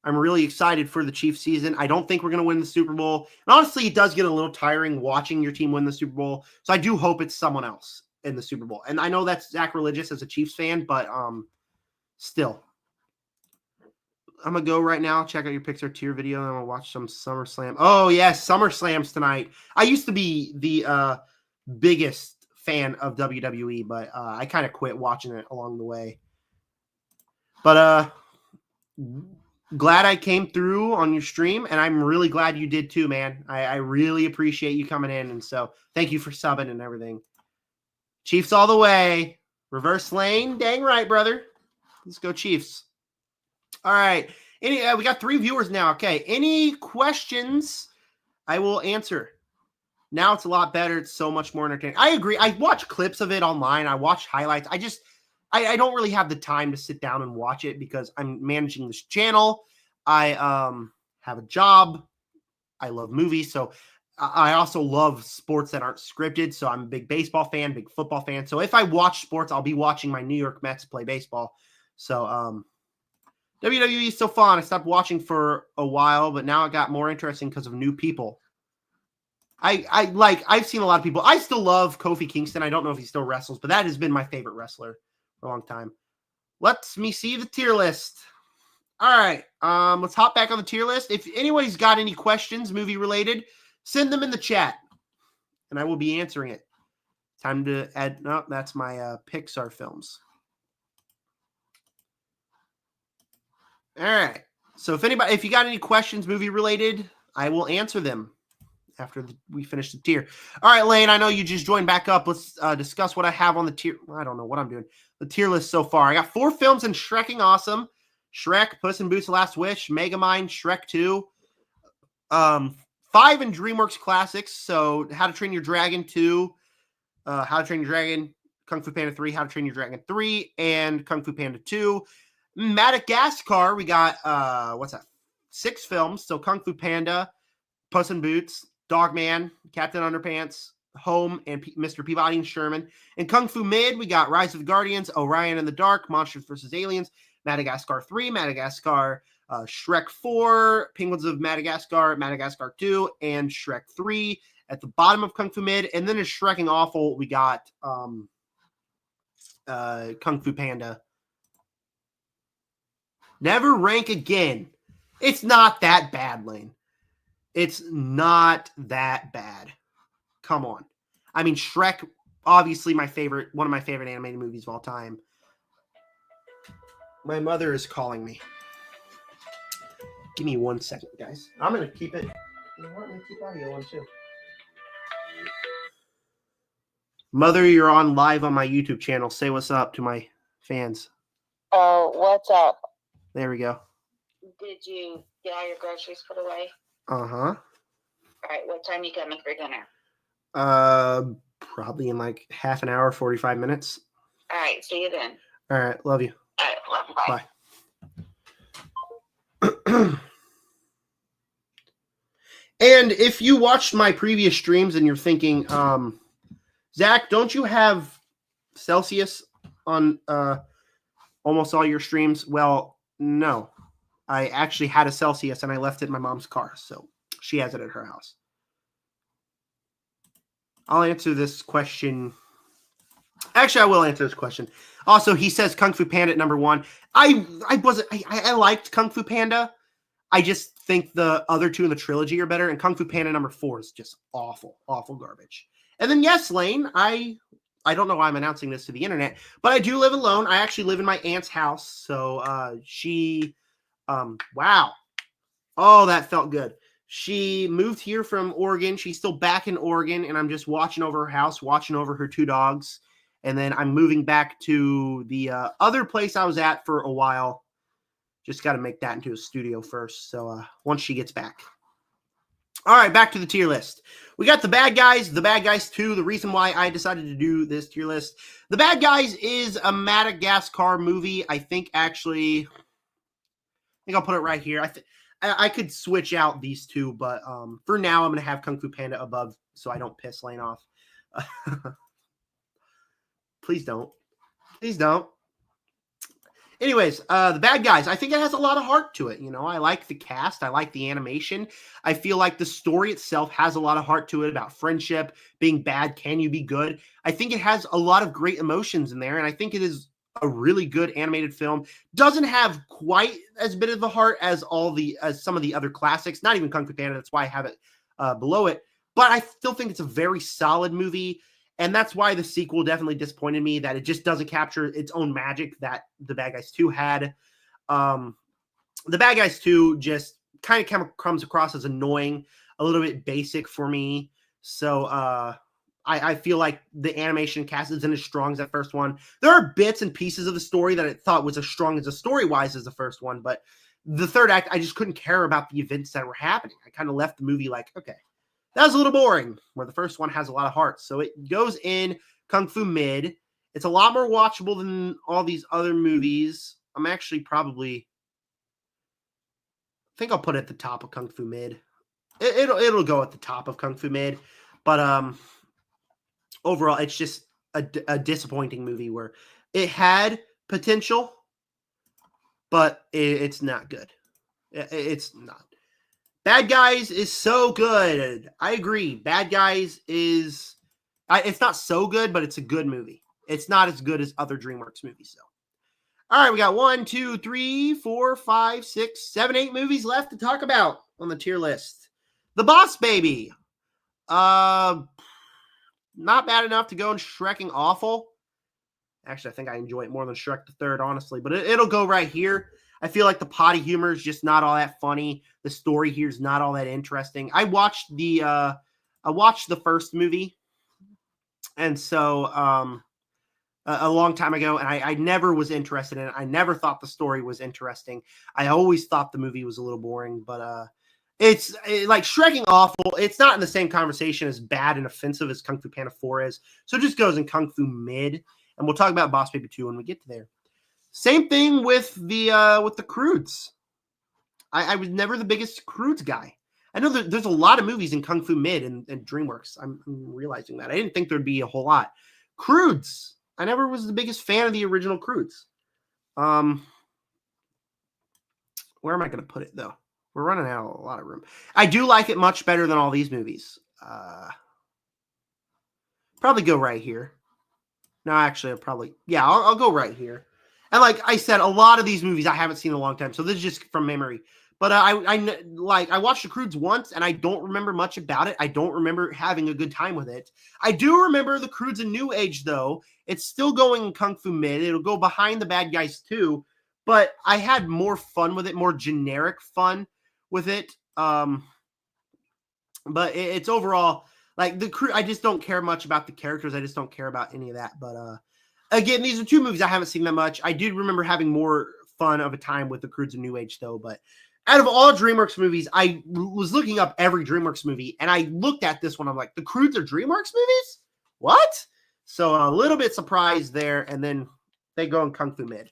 I'm really excited for the Chiefs season. I don't think we're going to win the Super Bowl. And honestly, it does get a little tiring watching your team win the Super Bowl. So I do hope it's someone else in the Super Bowl. And I know that's sacrilegious as a Chiefs fan, but still. I'm going to go right now, check out your Pixar tier video, and I'm going to watch some SummerSlam. Oh, yes, SummerSlam's tonight. I used to be the biggest fan of WWE, but I kind of quit watching it along the way. But glad I came through on your stream, and I'm really glad you did too, man. I really appreciate you coming in, and so thank you for subbing and everything. Chiefs all the way. Reverse lane. Dang right, brother. Let's go Chiefs. All right. We got 3 viewers now. Okay. Any questions? I will answer. Now it's a lot better. It's so much more entertaining. I agree. I watch clips of it online. I watch highlights. I don't really have the time to sit down and watch it because I'm managing this channel. I have a job. I love movies. So I also love sports that aren't scripted. So I'm a big baseball fan, big football fan. So if I watch sports, I'll be watching my New York Mets play baseball. So WWE is still fun. I stopped watching for a while, but now it got more interesting because of new people. I've seen a lot of people. I still love Kofi Kingston. I don't know if he still wrestles, but that has been my favorite wrestler for a long time. Let me see the tier list. All right. Let's hop back on the tier list. If anybody's got any questions, movie related, send them in the chat and I will be answering it. Time to add. No, that's my Pixar films. All right. So if you got any questions movie related, I will answer them after we finish the tier. All right, Lane, I know you just joined back up. Let's discuss what I have on the tier. I don't know what I'm doing. The tier list so far. I got 4 films in Shrekking Awesome. Shrek, Puss in Boots: The Last Wish, Megamind, Shrek 2. 5 in Dreamworks Classics. So How to Train Your Dragon 2, How to Train Your Dragon, Kung Fu Panda 3, How to Train Your Dragon 3, and Kung Fu Panda 2. Madagascar, we got, 6 films. So Kung Fu Panda, Puss in Boots, Dogman, Captain Underpants, Home, and Mr. Peabody and Sherman. In Kung Fu Mid, we got Rise of the Guardians, Orion and the Dark, Monsters vs. Aliens, Madagascar 3, Madagascar, Shrek 4, Penguins of Madagascar, Madagascar 2, and Shrek 3 at the bottom of Kung Fu Mid. And then in Shrekking Awful, we got Kung Fu Panda. Never rank again. It's not that bad, Lane. It's not that bad. Come on. I mean, Shrek, obviously one of my favorite animated movies of all time. My mother is calling me. Give me 1 second, guys. I'm going to keep it. You know what? I'm going to keep audio on too. Mother, you're on live on my YouTube channel. Say what's up to my fans. Oh, what's up? There we go. Did you get all your groceries put away? Uh-huh. All right, what time you coming for dinner? Probably in like half an hour, 45 minutes. All right, see you then. All right, love you. All right, love you, bye. Bye. And if you watched my previous streams and you're thinking, Zach, don't you have Celsius on almost all your streams? Well, no. I actually had a Celsius and I left it in my mom's car, so she has it at her house. I'll answer this question. Actually, I will answer this question. Also, he says Kung Fu Panda at number 1. I liked Kung Fu Panda. I just think the other 2 in the trilogy are better, and Kung Fu Panda number 4 is just awful garbage. And then yes, Lane, I don't know why I'm announcing this to the internet, but I do live alone. I actually live in my aunt's house, so she wow. Oh, that felt good. She moved here from Oregon. She's still back in Oregon, and I'm just watching over her house, watching over her 2 dogs. And then I'm moving back to the other place I was at for a while. Just got to make that into a studio first. So once she gets back. All right, back to the tier list. We got The Bad Guys, The Bad Guys 2. The reason why I decided to do this tier list. The Bad Guys is a Madagascar movie. I think actually, I'll put it right here. I could switch out these 2, but for now, I'm going to have Kung Fu Panda above so I don't piss Lane off. Please don't. Please don't. Anyways, The Bad Guys, I think it has a lot of heart to it. You know, I like the cast. I like the animation. I feel like the story itself has a lot of heart to it about friendship, being bad. Can you be good? I think it has a lot of great emotions in there, and I think it is a really good animated film. Doesn't have quite as bit of the heart as some of the other classics, not even Kung Fu Panda. That's why I have it below it. But I still think it's a very solid movie. And that's why the sequel definitely disappointed me, that it just doesn't capture its own magic that The Bad Guys 2 had. The Bad Guys 2 just kind of comes across as annoying, a little bit basic for me. So I feel like the animation cast isn't as strong as that first one. There are bits and pieces of the story that I thought was as strong as the story-wise as the first one. But the third act, I just couldn't care about the events that were happening. I kind of left the movie like, okay. That was a little boring, where the first one has a lot of heart. So it goes in Kung Fu Mid. It's a lot more watchable than all these other movies. I'm actually probably, I think I'll put it at the top of Kung Fu Mid. It'll go at the top of Kung Fu Mid, but overall, it's just a disappointing movie where it had potential, but it's not good. It's not. Bad Guys is so good. I agree. Bad Guys is, it's not so good, but it's a good movie. It's not as good as other DreamWorks movies, though. All right, we got 1, 2, 3, 4, 5, 6, 7, 8 movies left to talk about on the tier list. The Boss Baby. Not bad enough to go in Shrekking awful. Actually, I think I enjoy it more than Shrek the Third, honestly. But it'll go right here. I feel like the potty humor is just not all that funny. The story here is not all that interesting. I watched the first movie, and so a long time ago, and I never was interested in it. I never thought the story was interesting. I always thought the movie was a little boring, but it's like Shrekking awful. It's not in the same conversation as bad and offensive as Kung Fu Panda 4 is. So it just goes in Kung Fu Mid, and we'll talk about Boss Baby 2 when we get to there. Same thing with the Croods. I was never the biggest Croods guy. I know that there's a lot of movies in Kung Fu Mid and DreamWorks. I'm realizing that. I didn't think there'd be a whole lot. Croods. I never was the biggest fan of the original Croods. Where am I going to put it, though? We're running out of a lot of room. I do like it much better than all these movies. Probably go right here. No, actually, I'll go right here. And like I said, a lot of these movies I haven't seen in a long time, so this is just from memory. But I watched The Croods once, and I don't remember much about it. I don't remember having a good time with it. I do remember The Croods in New Age, though. It's still going in Kung Fu Mid. It'll go behind The Bad Guys, too. But I had more fun with it, more generic fun with it. But it's overall, like, the crew, I just don't care much about the characters. I just don't care about any of that. But again, these are two movies I haven't seen that much. I do remember having more fun of a time with The Croods in New Age, though. But out of all DreamWorks movies, I was looking up every DreamWorks movie, and I looked at this one. I'm like, The Croods are DreamWorks movies? What? So a little bit surprised there, and then they go in Kung Fu Mid.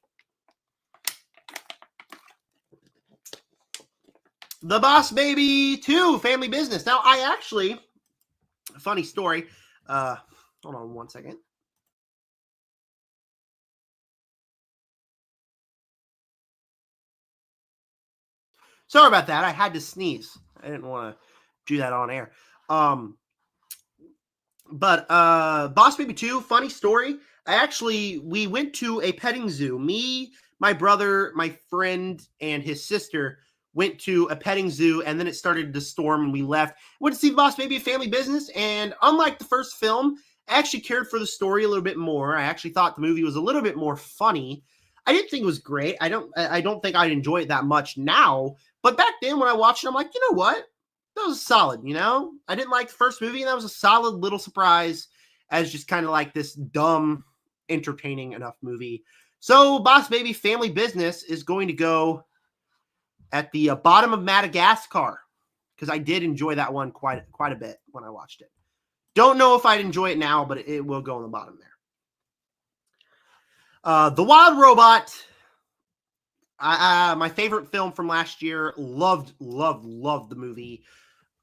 The Boss Baby 2, Family Business. Now, I actually, funny story. Hold on one second. Sorry about that. I had to sneeze. I didn't want to do that on air. But Boss Baby 2, funny story. We went to a petting zoo. Me, my brother, my friend, and his sister went to a petting zoo, and then it started to storm, and we left. Went to see The Boss Baby, Family Business, and unlike the first film, I actually cared for the story a little bit more. I actually thought the movie was a little bit more funny. I didn't think it was great. I don't think I'd enjoy it that much now, but back then when I watched it, I'm like, you know what? That was solid, you know? I didn't like the first movie, and that was a solid little surprise as just kind of like this dumb, entertaining enough movie. So Boss Baby, Family Business is going to go at the bottom of Madagascar, because I did enjoy that one quite a bit when I watched it. Don't know if I'd enjoy it now, but it will go on the bottom there. The Wild Robot, my favorite film from last year. Loved the movie.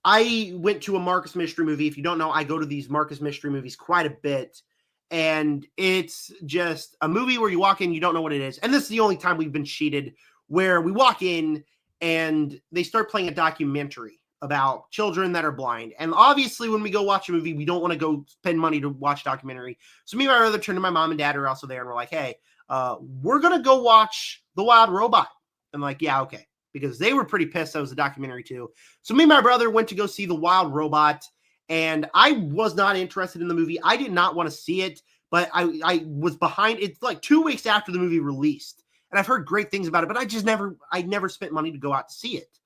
I went to a Marcus Mystery movie. If you don't know, I go to these Marcus Mystery movies quite a bit. And it's just a movie where you walk in, you don't know what it is. And this is the only time we've been cheated, where we walk in and they start playing a documentary about children that are blind. And obviously when we go watch a movie, we don't want to go spend money to watch a documentary. So me and my brother turned to my mom and dad, who are also there, and we're like, hey, we're going to go watch The Wild Robot. I'm like, yeah, okay. Because they were pretty pissed that was a documentary too. So me and my brother went to go see The Wild Robot, and I was not interested in the movie. I did not want to see it, but I was behind. It's like 2 weeks after the movie released, and I've heard great things about it, but I never spent money to go out to see it.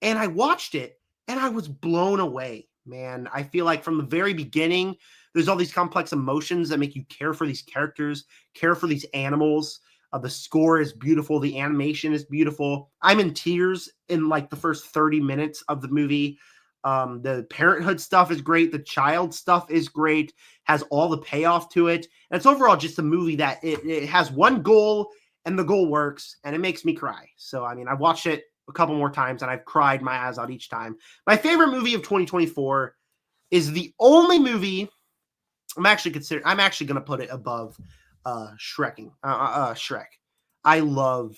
And I watched it, and I was blown away, man. I feel like from the very beginning, there's all these complex emotions that make you care for these characters, care for these animals. The score is beautiful. The animation is beautiful. I'm in tears in like the first 30 minutes of the movie. The parenthood stuff is great. The child stuff is great. Has all the payoff to it. And it's overall just a movie that it has one goal, and the goal works, and it makes me cry. So, I mean, I've watched it a couple more times, and I've cried my eyes out each time. My favorite movie of 2024 is the only movie I'm actually going to put it above Shrek. I love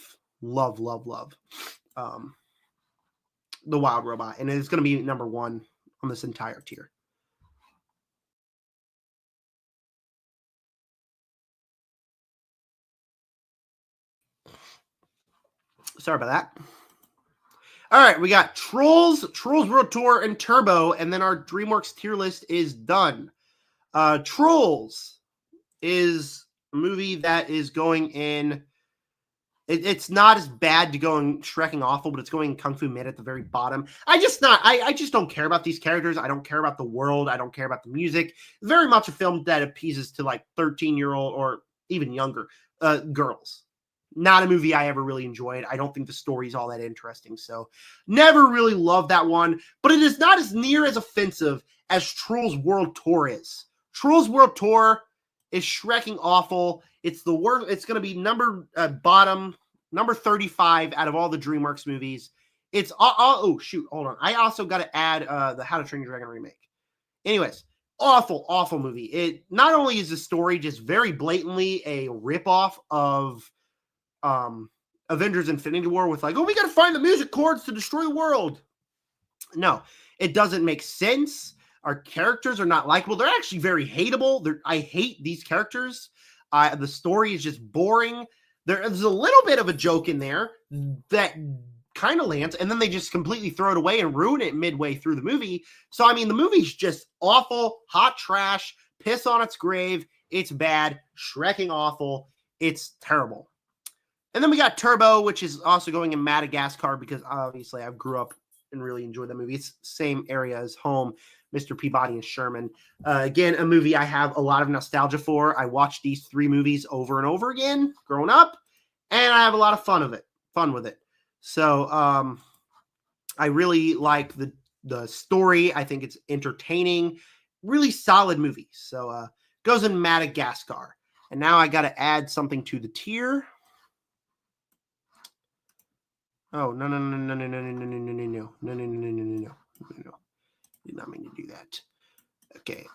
The Wild Robot, and it's going to be number one on this entire tier. Sorry about that. All right, we got Trolls World Tour, and Turbo, and then our DreamWorks tier list is done. Trolls is a movie that is going in. It's not as bad to going Shrekking awful, but it's going Kung Fu Mid at the very bottom. I just don't care about these characters. I don't care about the world. I don't care about the music. Very much a film that appeases to like 13-year-old or even younger girls. Not a movie I ever really enjoyed. I don't think the story's all that interesting. So never really loved that one, but it is not as near as offensive as Trolls World Tour is. Trolls World Tour is Shrekking awful. It's the worst. It's going to be number 35 out of all the DreamWorks movies. It's oh shoot, hold on. I also got to add the How to Train Your Dragon remake. Anyways, awful movie. It not only is the story just very blatantly a ripoff of Avengers Infinity War with like, oh, we got to find the music chords to destroy the world. No, it doesn't make sense. Our characters are not likable. They're actually very hateable. I hate these characters. The story is just boring. There's a little bit of a joke in there that kind of lands, and then they just completely throw it away and ruin it midway through the movie. So, I mean, the movie's just awful, hot trash, piss on its grave. It's bad, Shrekking awful. It's terrible. And then we got Turbo, which is also going in Madagascar because obviously I grew up and really enjoyed that movie. It's same area as home, Mr. Peabody and Sherman. Again, a movie I have a lot of nostalgia for. I watched these three movies over and over again growing up, and I have a lot of fun with it. So I really like the story. I think it's entertaining, really solid movie. So goes in Madagascar. And now I got to add something to the tier. Oh, no. Did not mean to do that. Okay.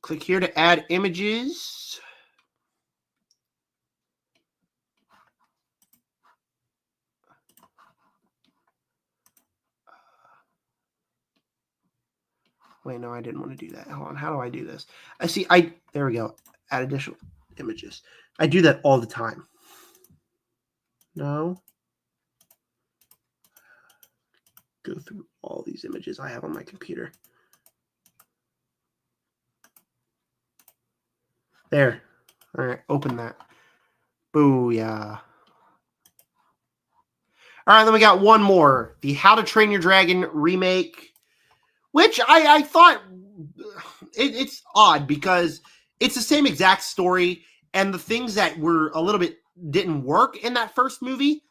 Click here to add images. Wait, no, I didn't want to do that. Hold on. How do I do this? There we go. Add additional images. I do that all the time. No. Go through all these images I have on my computer. There. All right, open that. Booyah. All right, then we got one more. The How to Train Your Dragon remake, which I thought it's odd because it's the same exact story, and the things that were a little bit didn't work in that first movie,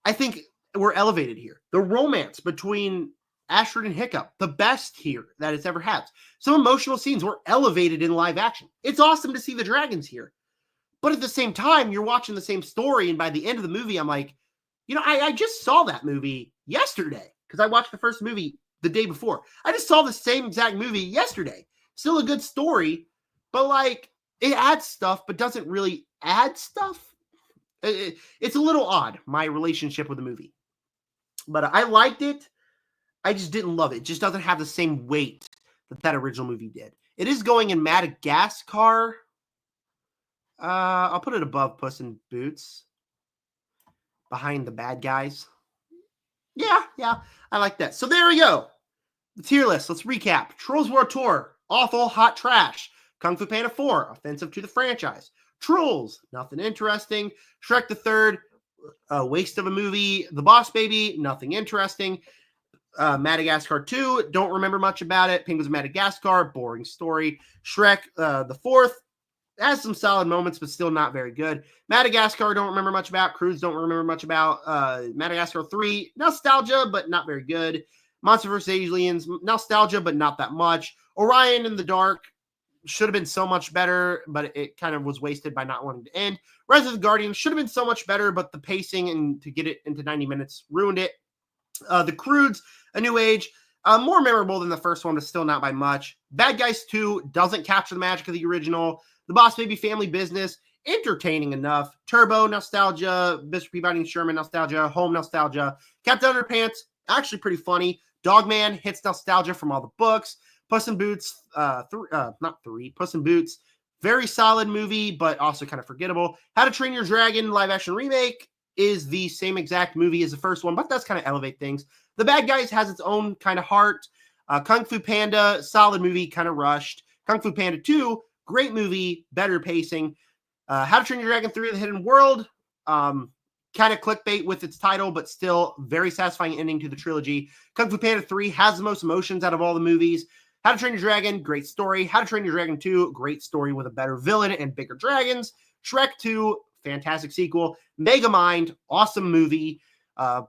I think were elevated here. The romance between Astrid and Hiccup, the best here that it's ever had. Some emotional scenes were elevated in live action. It's awesome to see the dragons here. But at the same time, you're watching the same story, and by the end of the movie, I'm like, I just saw that movie yesterday because I watched the first movie the day before. I just saw the same exact movie yesterday. Still a good story, but like it adds stuff, but doesn't really add stuff. It's a little odd, my relationship with the movie. But I liked it. I just didn't love it. It just doesn't have the same weight that original movie did. It is going in Madagascar. I'll put it above Puss in Boots. Behind the bad guys. Yeah, I like that. So there we go. The tier list. Let's recap. Trolls World Tour. Awful, hot trash. Kung Fu Panda 4. Offensive to the franchise. Trolls. Nothing interesting. Shrek the Third. A waste of a movie. The Boss Baby. Nothing interesting. Madagascar 2. Don't remember much about it. Penguins of Madagascar. Boring story. Shrek the Fourth. Has some solid moments, but still not very good. Madagascar, don't remember much about. Cruise, don't remember much about. Madagascar 3, nostalgia, but not very good. Monster vs. Aliens, nostalgia, but not that much. Orion in the Dark should have been so much better, but it kind of was wasted by not wanting to end. Rise of the Guardians should have been so much better, but the pacing and to get it into 90 minutes ruined it. The Croods, A New Age, more memorable than the first one, but still not by much. Bad Guys 2 doesn't capture the magic of the original. The Boss Baby Family Business, entertaining enough. Turbo, nostalgia. Mr. Peabody and Sherman, nostalgia. Home, nostalgia. Captain Underpants, actually pretty funny. Dogman hits nostalgia from all the books. Puss in Boots, Puss in Boots, very solid movie, but also kind of forgettable. How to Train Your Dragon live action remake is the same exact movie as the first one, but that's kind of elevate things. The Bad Guys has its own kind of heart. Kung Fu Panda, solid movie, kind of rushed. Kung Fu Panda 2, great movie, better pacing. How to Train Your Dragon 3, The Hidden World, kind of clickbait with its title, but still very satisfying ending to the trilogy. Kung Fu Panda 3 has the most emotions out of all the movies. How to Train Your Dragon, great story. How to Train Your Dragon 2, great story with a better villain and bigger dragons. Shrek 2, fantastic sequel. Megamind, awesome movie.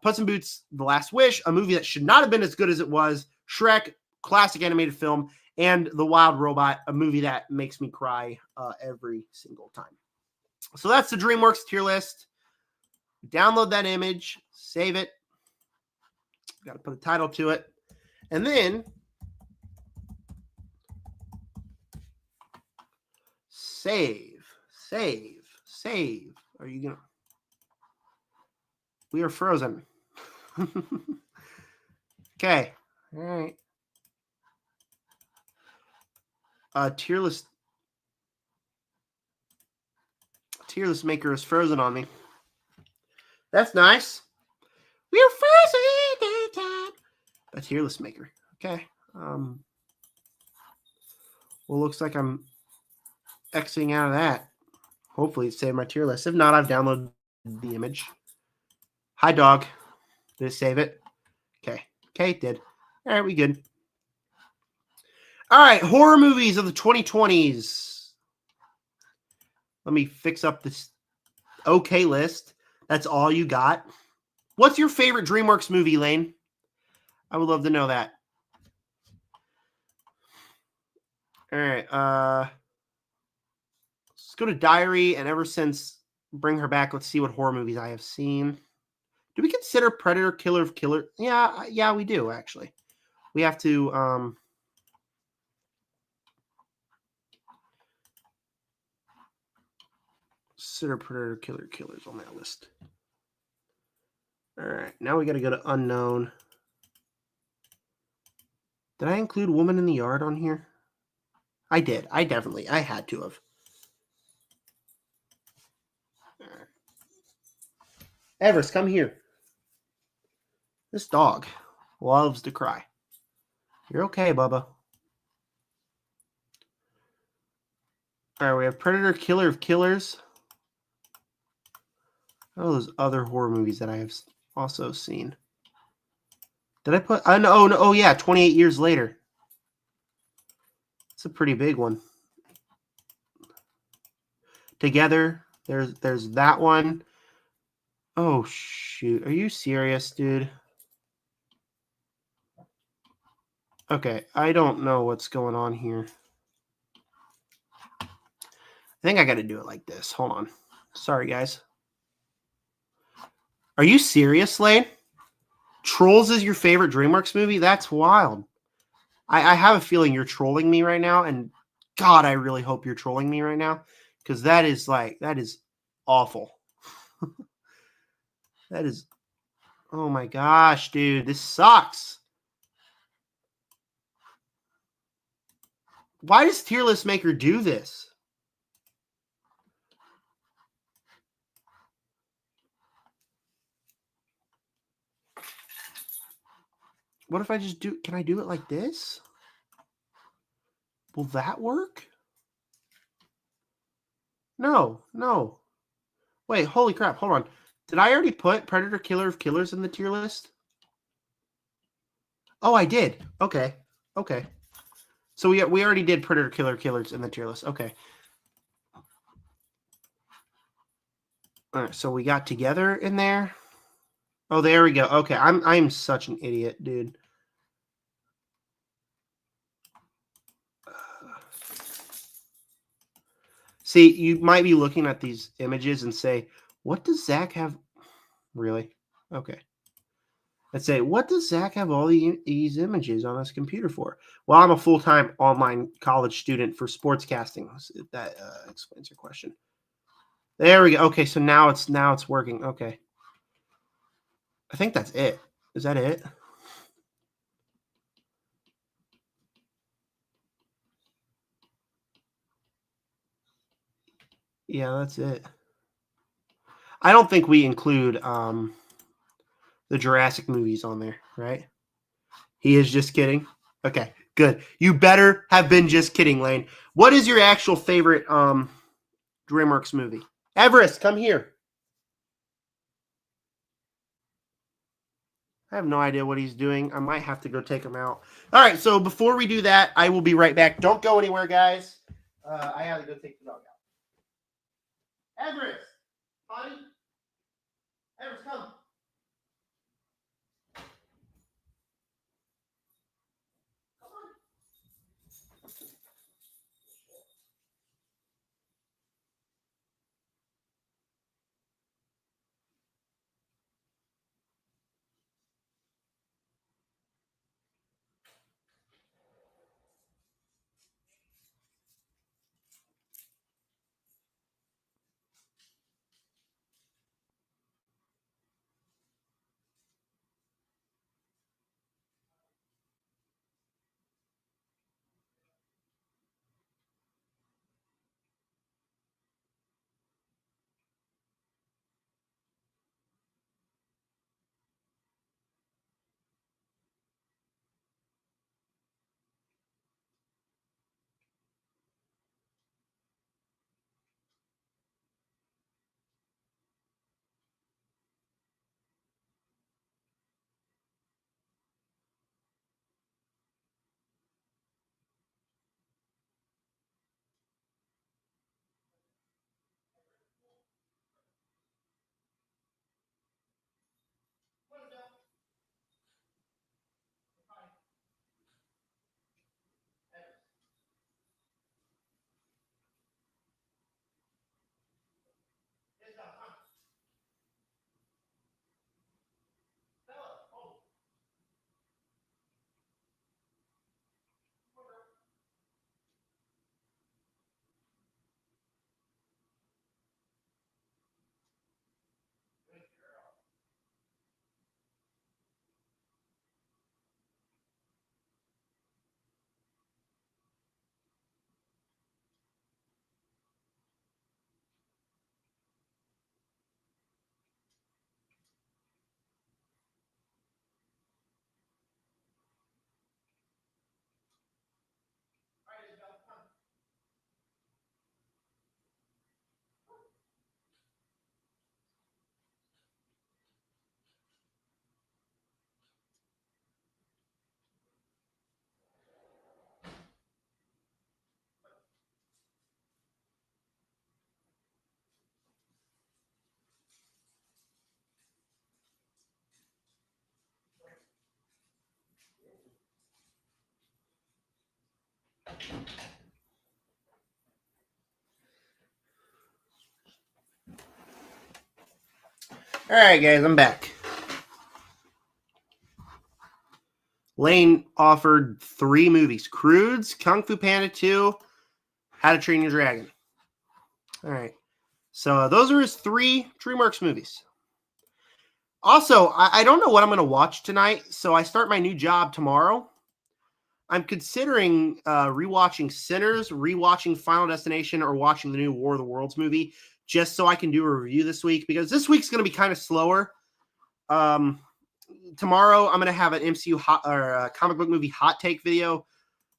Puss in Boots, The Last Wish, a movie that should not have been as good as it was. Shrek, classic animated film. And The Wild Robot, a movie that makes me cry every single time. So that's the Dreamworks tier list. Download that image, save it. Got to put a title to it. And then save. Are you gonna? We are frozen. Okay. All right. Tier list maker is frozen on me. That's nice. We are frozen. A tier list maker. Okay. Well, looks like I'm Xing out of that. Hopefully it saved my tier list. If not, I've downloaded the image. Hi, dog. Did it save it? Okay. Okay, it did. All right, we good. All right, horror movies of the 2020s. Let me fix up this okay list. That's all you got. What's your favorite DreamWorks movie, Lane? I would love to know that. All right. Let's go to diary, and ever since bring her back, let's see what horror movies I have seen. Do we consider Predator Killer of Killer? Yeah, we do actually. We have to consider Predator Killers on that list. All right, now we got to go to unknown. Did I include Woman in the Yard on here? I did. I had to have. All right. Everest, come here. This dog loves to cry. You're okay, Bubba. All right, we have Predator Killer of Killers. Oh, those other horror movies that I have also seen. Did I put? Oh yeah, 28 Years Later. It's a pretty big one. Together, there's that one. Oh shoot, are you serious, dude? Okay, I don't know what's going on here. I think I got to do it like this. Hold on. Sorry, guys. Are you serious, Lane? Trolls is your favorite DreamWorks movie? That's wild. I have a feeling you're trolling me right now, and God, I really hope you're trolling me right now, because that is awful. That is, oh my gosh, dude, this sucks. Why does Tier List Maker do this? What if I just do, can I do it like this? Will that work? No. Wait, holy crap, hold on. Did I already put Predator Killer of Killers in the tier list? Oh, I did. Okay. So we already did Predator Killer of Killers in the tier list. Okay. All right, so we got Together in there. Oh, there we go. Okay, I'm such an idiot, dude. See, you might be looking at these images and say, what does Zach have? Really? Okay. I'd say, what does Zach have all these images on his computer for? Well, I'm a full-time online college student for sportscasting. If that explains your question. There we go. Okay, so now it's working. Okay. I think that's it. Is that it? Yeah, that's it. I don't think we include the Jurassic movies on there, right? He is just kidding. Okay, good. You better have been just kidding, Lane. What is your actual favorite Dreamworks movie? Everest, come here. I have no idea what he's doing. I might have to go take him out. All right, so before we do that, I will be right back. Don't go anywhere, guys. I have to go take the dog out. Everest, honey. Everest, come. All right, guys, I'm back. Lane offered 3 movies: Croods, Kung Fu Panda 2, How to Train Your Dragon. All right. So those are his 3 DreamWorks movies. Also, I don't know what I'm going to watch tonight, so I start my new job tomorrow. I'm considering rewatching Sinners, rewatching Final Destination, or watching the new War of the Worlds movie, just so I can do a review this week, because this week's going to be kind of slower. Tomorrow, I'm going to have an MCU comic book movie hot take video.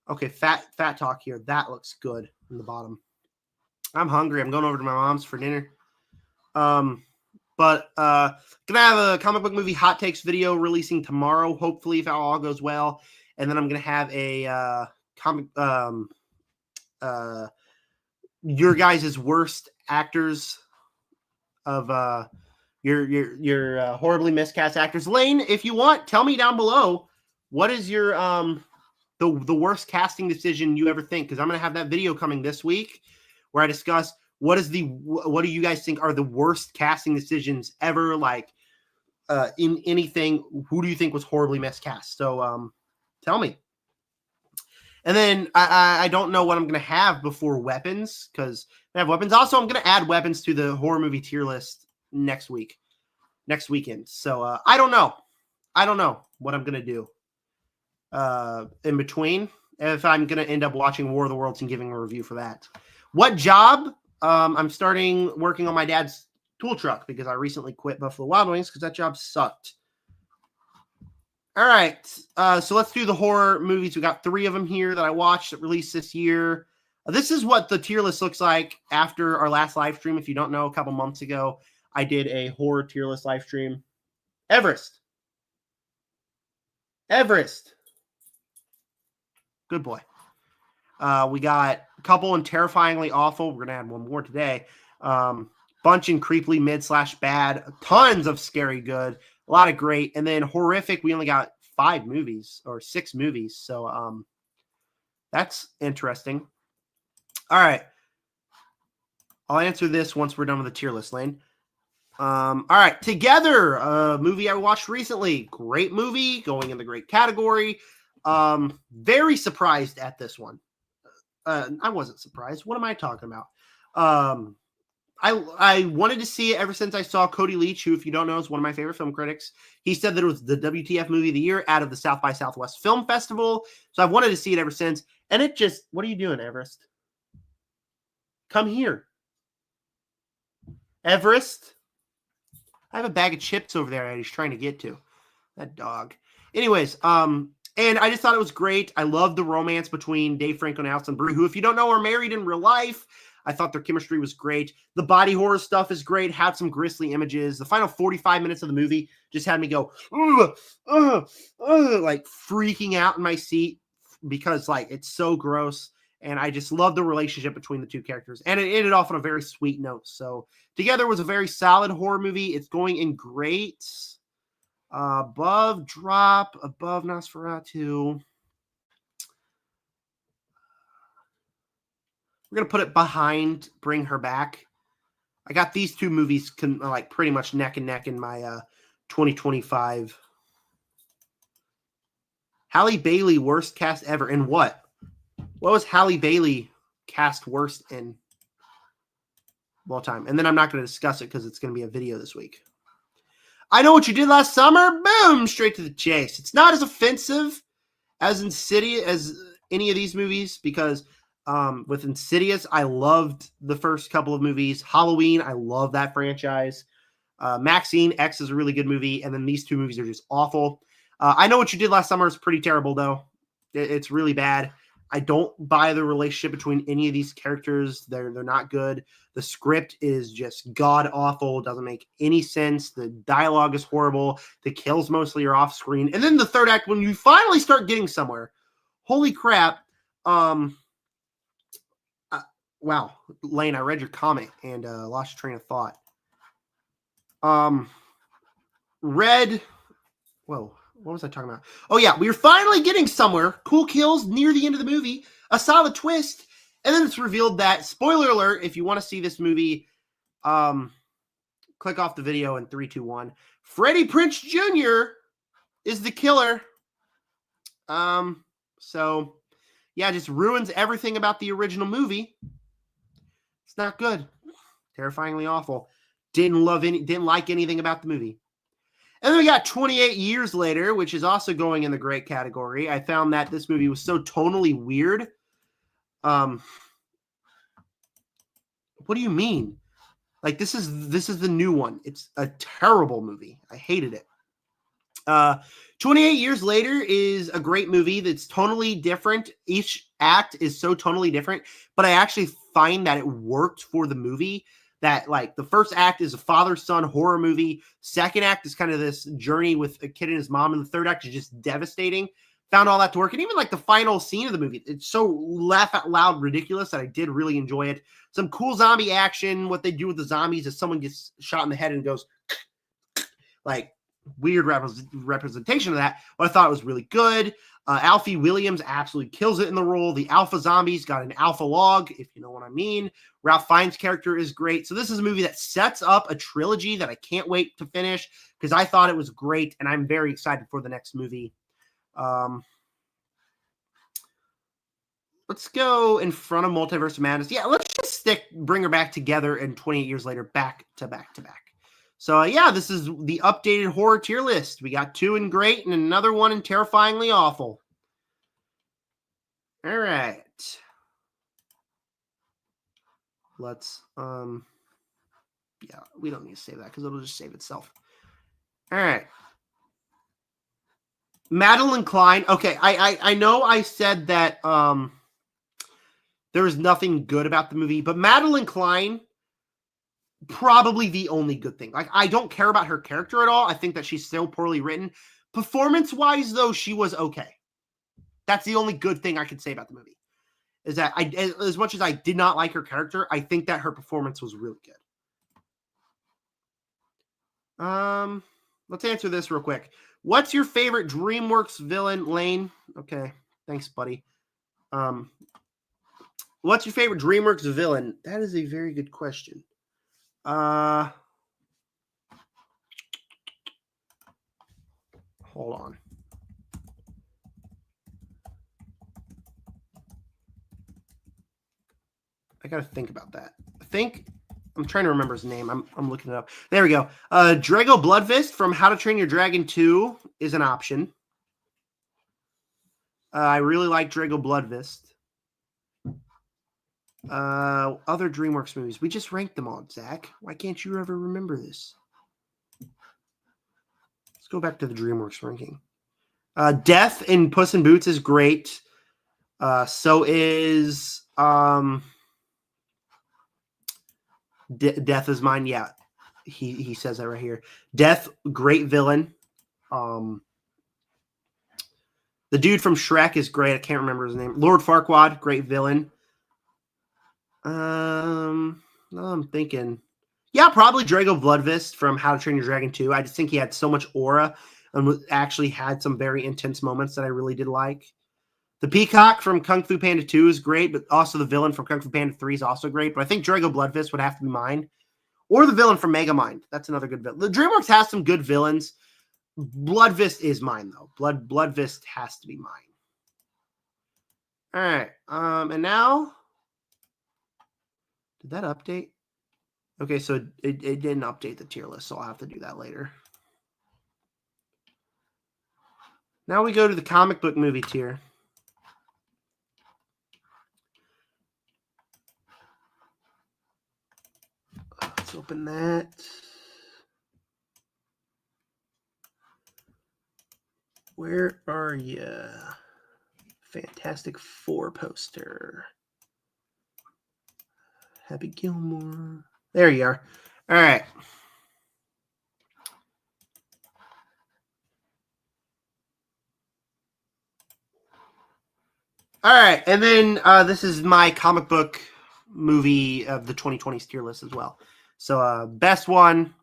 Okay, fat talk here. That looks good in the bottom. I'm hungry. I'm going over to my mom's for dinner. But gonna have a comic book movie hot takes video releasing tomorrow, hopefully, if all goes well. And then I'm gonna have a your guys' worst actors of your horribly miscast actors. Lane, if you want, tell me down below what is your the worst casting decision you ever think, because I'm gonna have that video coming this week where I discuss what do you guys think are the worst casting decisions ever? Like in anything, who do you think was horribly miscast? So tell me. And then I don't know what I'm going to have before weapons, because I have weapons. Also, I'm going to add weapons to the horror movie tier list next weekend. So I don't know. I don't know what I'm going to do in between, if I'm going to end up watching War of the Worlds and giving a review for that. What job? I'm starting working on my dad's tool truck because I recently quit Buffalo Wild Wings because that job sucked. All right, so let's do the horror movies. We got 3 of them here that I watched that released this year. This is what the tier list looks like after our last live stream. If you don't know, a couple months ago, I did a horror tier list live stream. Everest. Good boy. We got a couple and Terrifyingly Awful. We're going to add one more today. Bunch and Creepily Mid/Bad. Tons of Scary Good. A lot of great. And then Horrific, we only got 5 movies or 6 movies. So that's interesting. All right. I'll answer this once we're done with the tier list, Lane. All right. Together, a movie I watched recently. Great movie, going in the great category. Very surprised at this one. I wasn't surprised. What am I talking about? I wanted to see it ever since I saw Cody Leach, who, if you don't know, is one of my favorite film critics. He said that it was the WTF movie of the year out of the South by Southwest Film Festival. So I've wanted to see it ever since. And it just, what are you doing, Everest? Come here. Everest. I have a bag of chips over there that he's trying to get to. That dog. Anyways, and I just thought it was great. I love the romance between Dave Franco and Alison Brie, who, if you don't know, are married in real life. I thought their chemistry was great. The body horror stuff is great. Had some grisly images. The final 45 minutes of the movie just had me go, like freaking out in my seat because like it's so gross. And I just love the relationship between the two characters. And it ended off on a very sweet note. So Together was a very solid horror movie. It's going in great. Above Nosferatu. We're going to put it behind Bring Her Back. I got these 2 movies like pretty much neck and neck in my 2025. Halle Bailey, worst cast ever. In what? What was Halle Bailey cast worst in all time? And then I'm not going to discuss it because it's going to be a video this week. I Know What You Did Last Summer. Boom! Straight to the chase. It's not as offensive as Insidious as any of these movies because with Insidious, I loved the first couple of movies. Halloween, I love that franchise. Maxine X is a really good movie, and then these 2 movies are just awful. I Know What You Did Last Summer is pretty terrible, though. It's really bad. I don't buy the relationship between any of these characters. They're not good. The script is just god-awful. Doesn't make any sense. The dialogue is horrible. The kills mostly are off-screen. And then the third act, when you finally start getting somewhere, holy crap. Wow, Lane, I read your comment and lost your train of thought. What was I talking about? Oh, yeah, we were finally getting somewhere. Cool kills near the end of the movie. A solid twist. And then it's revealed that, spoiler alert, if you want to see this movie, click off the video in 3, 2, 1. Freddie Prinze Jr. is the killer. So, yeah, just ruins everything about the original movie. It's not good. Terrifyingly awful. Didn't like anything about the movie. And then we got 28 Years Later, which is also going in the great category. I found that this movie was so tonally weird. What do you mean? Like this is the new one. It's a terrible movie. I hated it. 28 Years Later is a great movie that's tonally different. Each act is so tonally different, but I actually find that it worked for the movie. That like the first act is a father-son horror movie. Second act is kind of this journey with a kid and his mom. And the third act is just devastating. Found all that to work. And even like the final scene of the movie, it's so laugh out loud ridiculous that I did really enjoy it. Some cool zombie action. What they do with the zombies is someone gets shot in the head and goes like weird representation of that, but I thought it was really good. Alfie Williams absolutely kills it in the role. The Alpha Zombies got an alpha log, if you know what I mean. Ralph Fiennes' character is great. So this is a movie that sets up a trilogy that I can't wait to finish because I thought it was great, and I'm very excited for the next movie. Let's go in front of Multiverse of Madness. Yeah, let's just bring her back together and 28 years later, back to back to back. So, yeah, this is the updated horror tier list. We got 2 in great and another one in terrifyingly awful. All right. Let's, yeah, we don't need to save that because it'll just save itself. All right. Madeline Klein. Okay, I know I said that there was nothing good about the movie, but Madeline Klein, probably the only good thing. Like, I don't care about her character at all. I think that she's so poorly written. Performance-wise, though, she was okay. That's the only good thing I could say about the movie. Is that as much as I did not like her character, I think that her performance was really good. Let's answer this real quick. What's your favorite DreamWorks villain, Lane? Okay, thanks, buddy. What's your favorite DreamWorks villain? That is a very good question. Hold on. I gotta think about that. I'm trying to remember his name. I'm looking it up. There we go. Drago Bloodfist from How to Train Your Dragon 2 is an option. I really like Drago Bloodfist. Other DreamWorks movies. We just ranked them all, Zach. Why can't you ever remember this? Let's go back to the DreamWorks ranking. Death in Puss in Boots is great. So is Death is Mine. Yeah, he says that right here. Death, great villain. The dude from Shrek is great. I can't remember his name. Lord Farquaad, great villain. I'm thinking. Yeah, probably Drago Bloodfist from How to Train Your Dragon 2. I just think he had so much aura and actually had some very intense moments that I really did like. The Peacock from Kung Fu Panda 2 is great, but also the villain from Kung Fu Panda 3 is also great. But I think Drago Bloodfist would have to be mine. Or the villain from Megamind. That's another good villain. The DreamWorks has some good villains. Bloodfist is mine, though. Bloodfist has to be mine. All right. And now... Did that update? Okay, so it didn't update the tier list, so I'll have to do that later. Now we go to the comic book movie tier. Let's open that. Where are you? Fantastic Four poster. Happy Gilmore. There you are. All right. All right. And then this is my comic book movie of the 2020 tier list as well. So best one,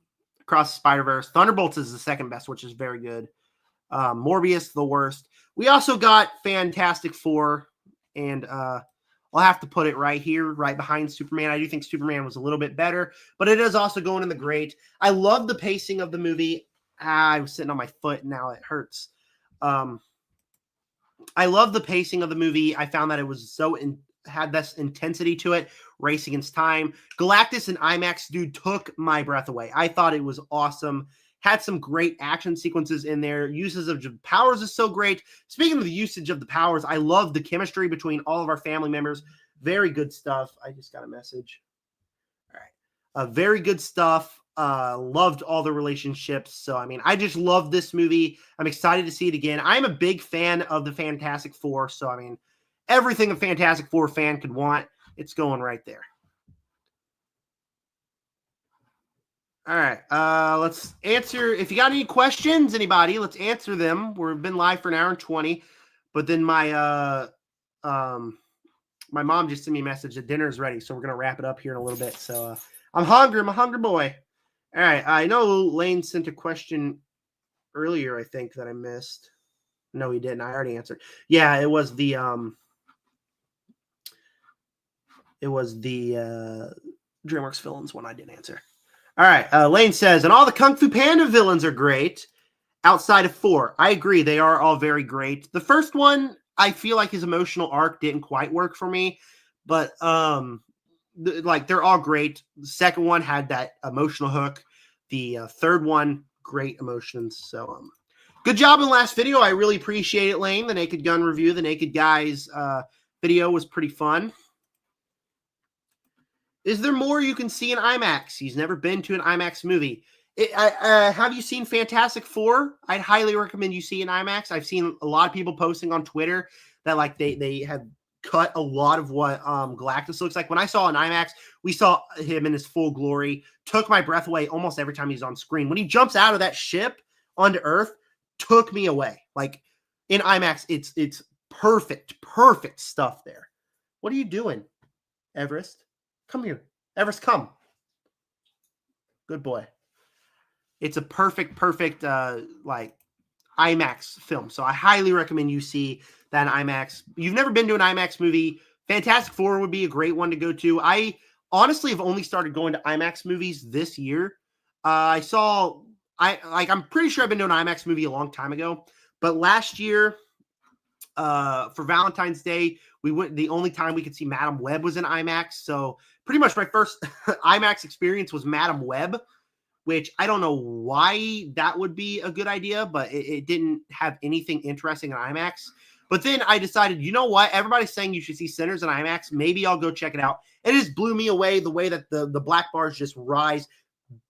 Across the Spider-Verse. Thunderbolts is the second best, which is very good. Morbius, the worst. We also got Fantastic Four, and I'll have to put it right here, right behind Superman. I do think Superman was a little bit better, but it is also going in the great. I love the pacing of the movie. I was sitting on my foot, and now it hurts. I love the pacing of the movie. I found that it was had this intensity to it, race against time. Galactus and IMAX, dude, took my breath away. I thought it was awesome. Had some great action sequences in there. Uses of powers is so great. Speaking of the usage of the powers, I love the chemistry between all of our family members. Very good stuff. I just got a message. All right. Very good stuff. Loved all the relationships. So, I mean, I just love this movie. I'm excited to see it again. I'm a big fan of the Fantastic Four. So, I mean, everything a Fantastic Four fan could want, it's going right there. All right. Let's answer. If you got any questions, anybody, let's answer them. We've been live for an hour and 20. But then my mom just sent me a message that dinner is ready. So we're going to wrap it up here in a little bit. So I'm hungry. I'm a hungry boy. All right. I know Lane sent a question earlier, I think, that I missed. No, he didn't. I already answered. Yeah, it was the DreamWorks villains one I didn't answer. All right. Lane says, and all the Kung Fu Panda villains are great outside of 4. I agree. They are all very great. The first one, I feel like his emotional arc didn't quite work for me, but they're all great. The second one had that emotional hook. The third one, great emotions. So good job in the last video. I really appreciate it, Lane. The Naked Gun review, the Naked Guys video was pretty fun. Is there more you can see in IMAX? He's never been to an IMAX movie. Have you seen Fantastic Four? I'd highly recommend you see in IMAX. I've seen a lot of people posting on Twitter that like they have cut a lot of what Galactus looks like. When I saw in IMAX, we saw him in his full glory. Took my breath away almost every time he's on screen. When he jumps out of that ship onto Earth, took me away. Like in IMAX, it's perfect stuff there. What are you doing, Everest? Come here. Everest, come. Good boy. It's a perfect like IMAX film. So I highly recommend you see that in IMAX. You've never been to an IMAX movie, Fantastic Four would be a great one to go to. I honestly have only started going to IMAX movies this year. I'm pretty sure I've been to an IMAX movie a long time ago, but last year for Valentine's Day, we went. The only time we could see Madam Web was in IMAX. So pretty much my first IMAX experience was Madam Web, which I don't know why that would be a good idea, but it didn't have anything interesting in IMAX. But then I decided, you know what? Everybody's saying you should see Sinners in IMAX. Maybe I'll go check it out. It just blew me away the way that the black bars just rise.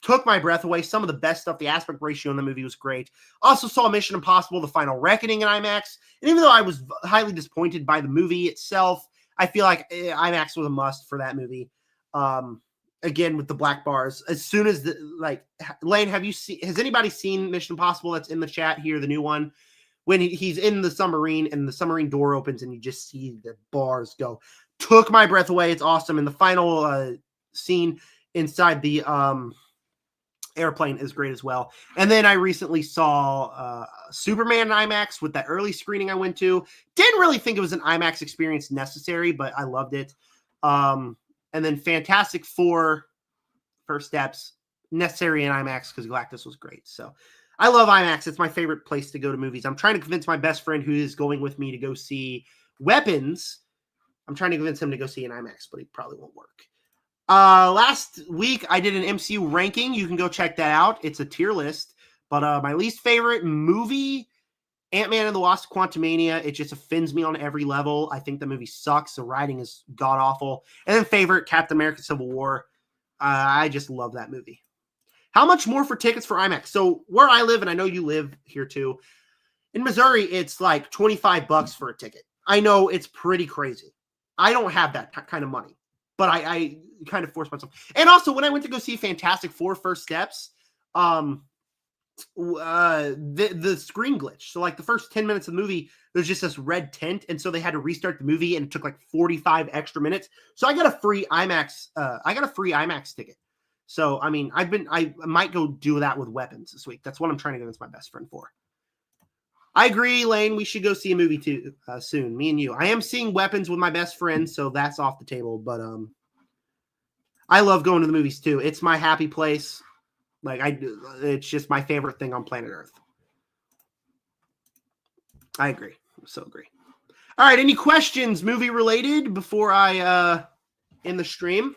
Took my breath away. Some of the best stuff. The aspect ratio in the movie was great. Also saw Mission Impossible: The Final Reckoning in IMAX. And even though I was highly disappointed by the movie itself, I feel like IMAX was a must for that movie. Again, with the black bars. As soon as Lane, has anybody seen Mission Impossible that's in the chat here, the new one? When he's in the submarine and the submarine door opens and you just see the bars go. Took my breath away. It's awesome. And the final scene inside the airplane is great as well. And then I recently saw Superman in IMAX with that early screening I went to. Didn't really think it was an IMAX experience necessary, but I loved it. And then Fantastic Four, First Steps, necessary in IMAX because Galactus was great. So I love IMAX. It's my favorite place to go to movies. I'm trying to convince my best friend who is going with me to go see Weapons. I'm trying to convince him to go see an IMAX, but it probably won't work. Last week I did an MCU ranking. You can go check that out. It's a tier list. But my least favorite movie, Ant-Man and the Wasp: Quantumania. It just offends me on every level. I think the movie sucks. The writing is god-awful. And then favorite, Captain America: Civil War. I just love that movie. How much more for tickets for IMAX? So where I live, and I know you live here too, in Missouri, it's like $25 for a ticket. I know it's pretty crazy. I don't have that kind of money, but I kind of force myself. And also, when I went to go see Fantastic Four: First Steps, the screen glitch. So like the first 10 minutes of the movie, there's just this red tint, and so they had to restart the movie, and it took like 45 extra minutes. So I got a free IMAX ticket. So I mean, I might go do that with Weapons this week. That's what I'm trying to convince my best friend for. I agree, Lane. We should go see a movie too soon. Me and you. I am seeing Weapons with my best friend, so that's off the table. But I love going to the movies too. It's my happy place. It's just my favorite thing on planet Earth. I agree. I so agree. All right. Any questions, movie related, before I end the stream?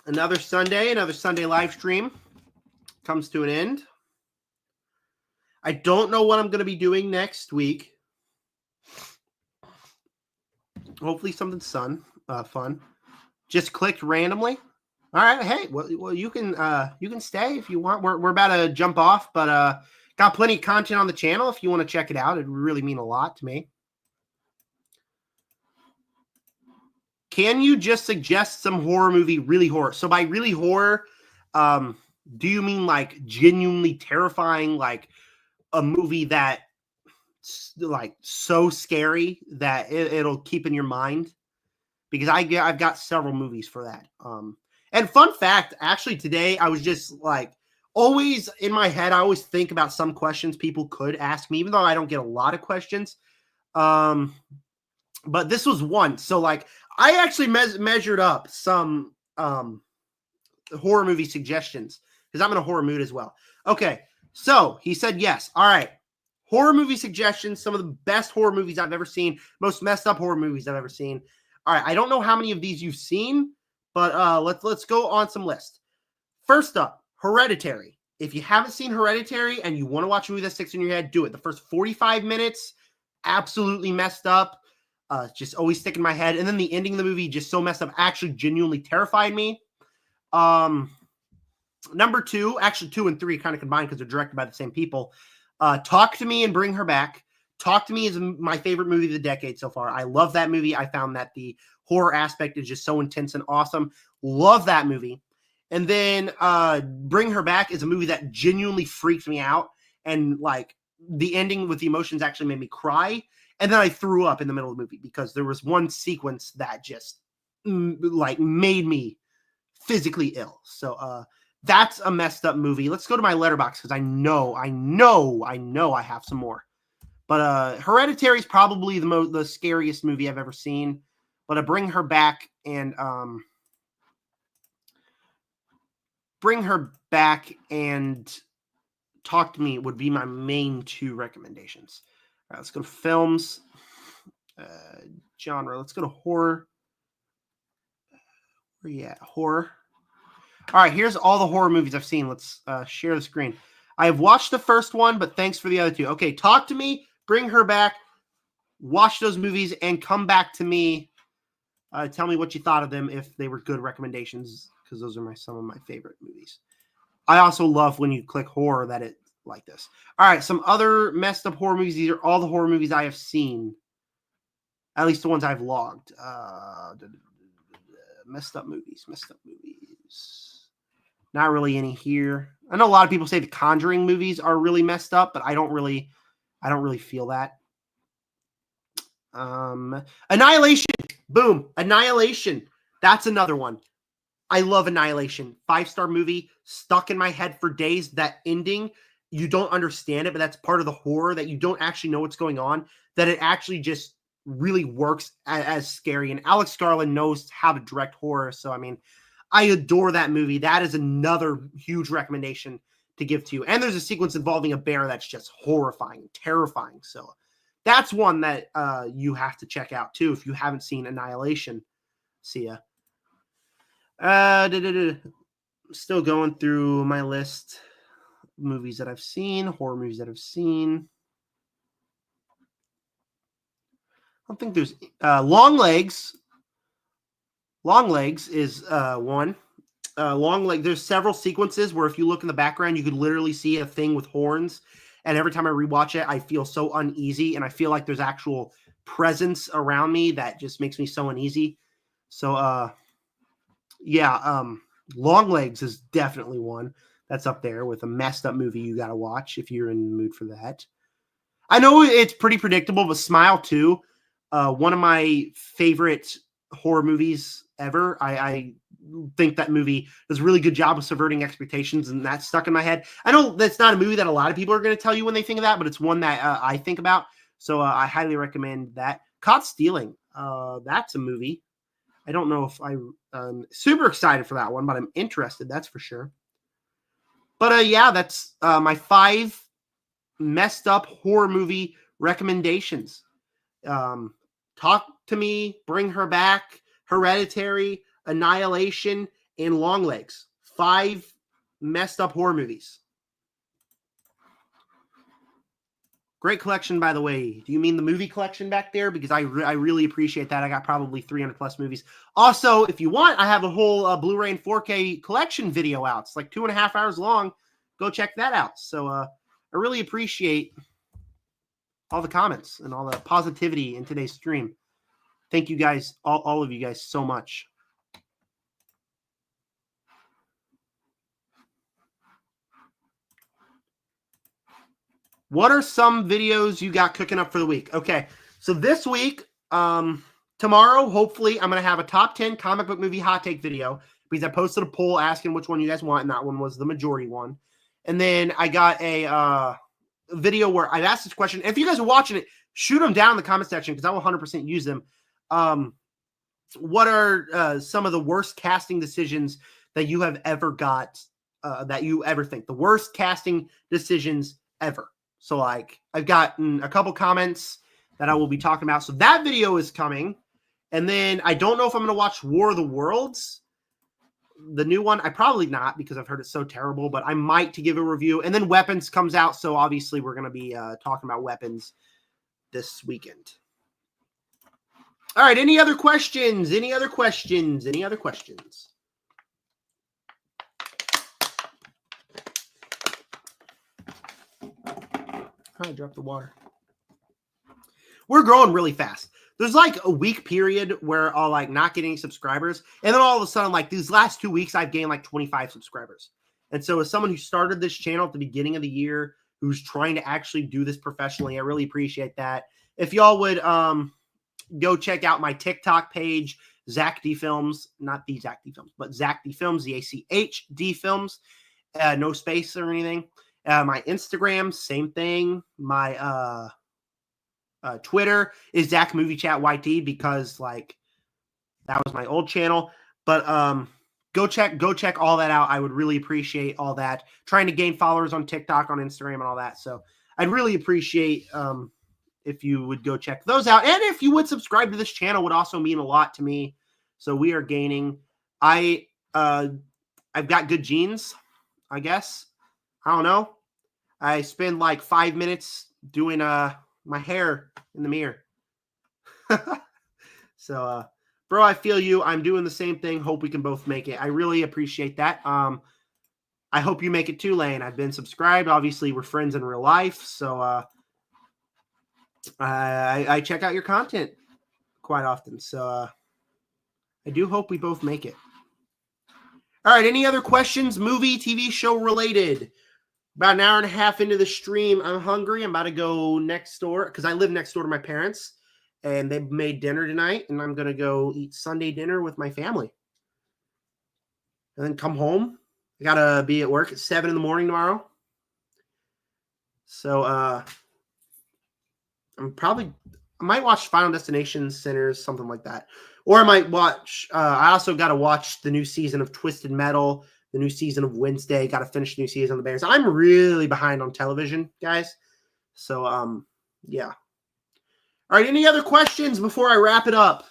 Another Sunday live stream comes to an end. I don't know what I'm going to be doing next week. Hopefully something fun. Just clicked randomly. All right. Hey, well, you can stay if you want. We're about to jump off, but got plenty of content on the channel if you want to check it out. It'd really mean a lot to me. Can you just suggest some horror movie, really horror? So by really horror, do you mean like genuinely terrifying, like a movie that like so scary that it'll keep in your mind? Because I've got several movies for that. And fun fact, actually today I was just like always in my head, I always think about some questions people could ask me, even though I don't get a lot of questions. But this was one. So like I actually measured up some horror movie suggestions because I'm in a horror mood as well. Okay. So he said yes. All right. Horror movie suggestions, some of the best horror movies I've ever seen, most messed up horror movies I've ever seen. All right, I don't know how many of these you've seen, but let's go on some lists. First up, Hereditary. If you haven't seen Hereditary and you want to watch a movie that sticks in your head, do it. The first 45 minutes, absolutely messed up. Just always stick in my head. And then the ending of the movie, just so messed up, actually genuinely terrified me. Number two, actually 2 and 3 kind of combined because they're directed by the same people. Talk to Me and Bring Her Back. Talk to Me is my favorite movie of the decade so far. I love that movie. I found that the horror aspect is just so intense and awesome. Love that movie. And then Bring Her Back is a movie that genuinely freaked me out. And like the ending with the emotions actually made me cry. And then I threw up in the middle of the movie because there was one sequence that just like made me physically ill. So that's a messed up movie. Let's go to my letterbox because I know I have some more. But Hereditary is probably the scariest movie I've ever seen. But Bring Her Back and Talk to Me would be my main 2 recommendations. All right, let's go to films. Genre. Let's go to horror. Where you at? Horror. All right, here's all the horror movies I've seen. Let's share the screen. I have watched the first one, but thanks for the other 2. Okay, Talk to Me, Bring Her Back, watch those movies, and come back to me. Tell me what you thought of them if they were good recommendations, because those are some of my favorite movies. I also love when you click horror that it like this. All right, some other messed up horror movies. These are all the horror movies I have seen, at least the ones I've logged. Messed up movies. Not really any here. I know a lot of people say the Conjuring movies are really messed up, but I don't really feel that. Annihilation. Boom. Annihilation. That's another one. I love Annihilation. 5-star movie, stuck in my head for days. That ending, you don't understand it, but that's part of the horror that you don't actually know what's going on, that it actually just really works as scary. And Alex Garland knows how to direct horror. So, I mean, I adore that movie. That is another huge recommendation to give to you. And there's a sequence involving a bear that's just horrifying, terrifying. So that's one that you have to check out too if you haven't seen Annihilation. See ya. Still going through my list of movies that I've seen, horror movies that I've seen. I don't think there's Long Legs. Long Legs is one. Long Leg. There's several sequences where if you look in the background, you could literally see a thing with horns. And every time I rewatch it, I feel so uneasy, and I feel like there's actual presence around me that just makes me so uneasy. So, Long Legs is definitely one that's up there with a messed up movie you got to watch if you're in the mood for that. I know it's pretty predictable, but Smile 2, one of my favorite horror movies ever. I think that movie does a really good job of subverting expectations, and that's stuck in my head. I know that's not a movie that a lot of people are going to tell you when they think of that, but it's one that I think about. So I highly recommend that. Caught Stealing. That's a movie. I don't know if I'm super excited for that one, but I'm interested. That's for sure. But that's my 5 messed up horror movie recommendations. Talk to Me, Bring Her Back, Hereditary, Annihilation, and Long Legs. 5 messed up horror movies. Great collection, by the way. Do you mean the movie collection back there? Because I really appreciate that. I got probably 300 plus movies. Also, if you want, I have a whole Blu-ray and 4K collection video out. It's like 2.5 hours long. Go check that out. So I really appreciate all the comments and all the positivity in today's stream. Thank you guys, all of you guys, so much. What are some videos you got cooking up for the week? Okay, so this week, tomorrow, hopefully, I'm going to have a top 10 comic book movie hot take video. because I posted a poll asking which one you guys want, and that one was the majority one. And then I got a video where I asked this question. If you guys are watching it, shoot them down in the comment section because I will 100% use them. What are some of the worst casting decisions that you have ever got, that you ever think? The worst casting decisions ever. So, like, I've gotten a couple comments that I will be talking about. So that video is coming. And then I don't know if I'm going to watch War of the Worlds, the new one. I probably not because I've heard it's so terrible, but I might to give a review. And then Weapons comes out. So obviously we're going to be talking about Weapons this weekend. All right. Any other questions? Any other questions? Any other questions? I dropped the water. We're growing really fast. There's like a week period where I'll like not get any subscribers. And then all of a sudden, like these last 2 weeks, I've gained like 25 subscribers. And so as someone who started this channel at the beginning of the year, who's trying to actually do this professionally, I really appreciate that. If y'all would go check out my TikTok page, Zach D Films, not the Zach D Films, but Zach D Films, ZACHD Films, no space or anything. My Instagram, same thing. My Twitter is Zach Movie Chat YT because like that was my old channel. But go check all that out. I would really appreciate all that. Trying to gain followers on TikTok, on Instagram, and all that. So I'd really appreciate if you would go check those out. And if you would subscribe to this channel would also mean a lot to me. So we are gaining. I've got good genes, I guess. I don't know. I spend like 5 minutes doing my hair in the mirror. So, bro, I feel you. I'm doing the same thing. Hope we can both make it. I really appreciate that. I hope you make it too, Lane. I've been subscribed. Obviously, we're friends in real life. So, I check out your content quite often. So, I do hope we both make it. All right. Any other questions? Movie, TV show related? About an hour and a half into the stream, I'm hungry. I'm about to go next door because I live next door to my parents, and they made dinner tonight, and I'm going to go eat Sunday dinner with my family. And then come home. I got to be at work at 7 in the morning tomorrow. So I might watch Final Destination, Sinners, something like that. Or I might watch, I also got to watch the new season of Twisted Metal, the new season of Wednesday. Got to finish the new season of The Bears. I'm really behind on television, guys. So, yeah. All right, any other questions before I wrap it up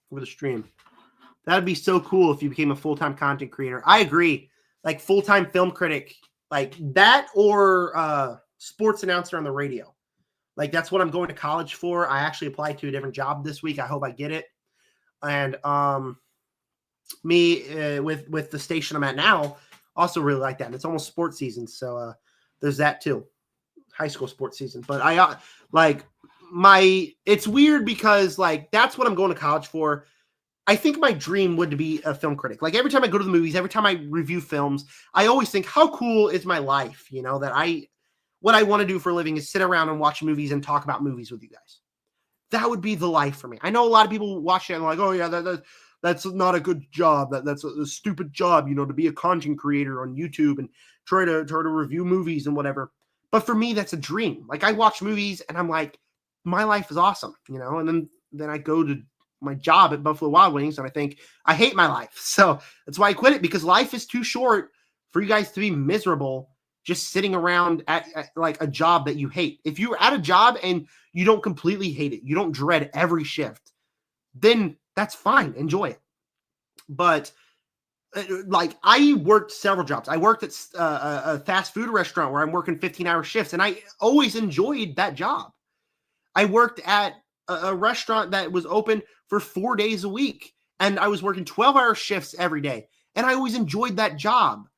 for the stream? That'd be so cool if you became a full-time content creator. I agree. Like full-time film critic, like that, or sports announcer on the radio. Like that's what I'm going to college for. I actually applied to a different job this week. I hope I get it. And me with the station I'm at now also really like that. And it's almost sports season, so there's that too. High school sports season. But I it's weird because like that's what I'm going to college for. I think my dream would be a film critic. Like every time I go to the movies, every time I review films, I always think, how cool is my life? You know, that what I want to do for a living is sit around and watch movies and talk about movies with you guys. That would be the life for me. I know a lot of people watch it and like, oh yeah, that's not a good job. That's a stupid job, you know, to be a content creator on YouTube and try to review movies and whatever. But for me, that's a dream. Like I watch movies and I'm like, my life is awesome, you know. And then I go to my job at Buffalo Wild Wings and I think I hate my life. So that's why I quit it, because life is too short for you guys to be miserable just sitting around at like a job that you hate. If you're at a job and you don't completely hate it, you don't dread every shift, then that's fine. Enjoy it. But like I worked several jobs. I worked at a fast food restaurant where I'm working 15-hour shifts, and I always enjoyed that job. I worked at a restaurant that was open for 4 days a week, and I was working 12-hour shifts every day, and I always enjoyed that job.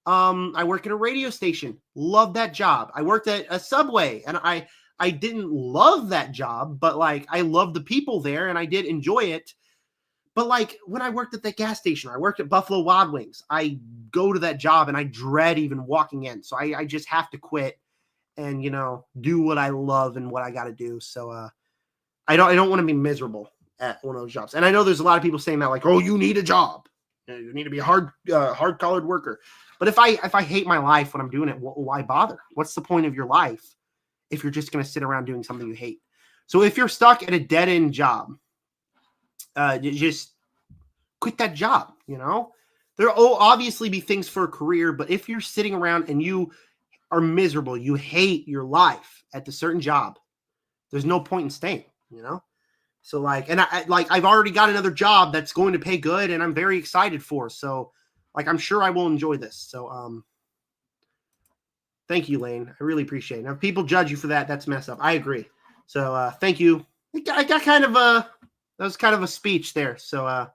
I work at a radio station. Love that job. I worked at a Subway, and I didn't love that job, but like I loved the people there and I did enjoy it. But like when I worked at the gas station, I worked at Buffalo Wild Wings, I go to that job and I dread even walking in. So I just have to quit and, you know, do what I love and what I got to do. So I don't want to be miserable at one of those jobs. And I know there's a lot of people saying that like, oh, you need a job. You need to be a hard collared worker. But if I hate my life when I'm doing it, why bother? What's the point of your life if you're just going to sit around doing something you hate? So if you're stuck at a dead end job, you just quit that job. You know, there will obviously be things for a career, but if you're sitting around and you are miserable, you hate your life at the certain job, there's no point in staying. You know. So I've already got another job that's going to pay good and I'm very excited for. So like, I'm sure I will enjoy this. So, thank you, Lane. I really appreciate it. Now, if people judge you for that, that's messed up. I agree. So, thank you. I got that was kind of a speech there. So,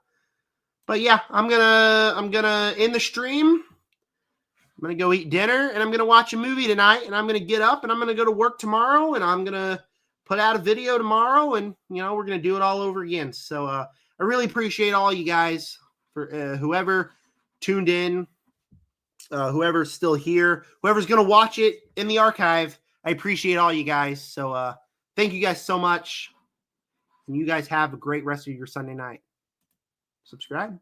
but yeah, I'm gonna end the stream. I'm gonna go eat dinner and I'm gonna watch a movie tonight and I'm gonna get up and I'm gonna go to work tomorrow and I'm gonna put out a video tomorrow, and we're gonna do it all over again. So I really appreciate all you guys for whoever tuned in, whoever's still here, whoever's gonna watch it in the archive. I appreciate all you guys. So thank you guys so much, and you guys have a great rest of your Sunday night. Subscribe.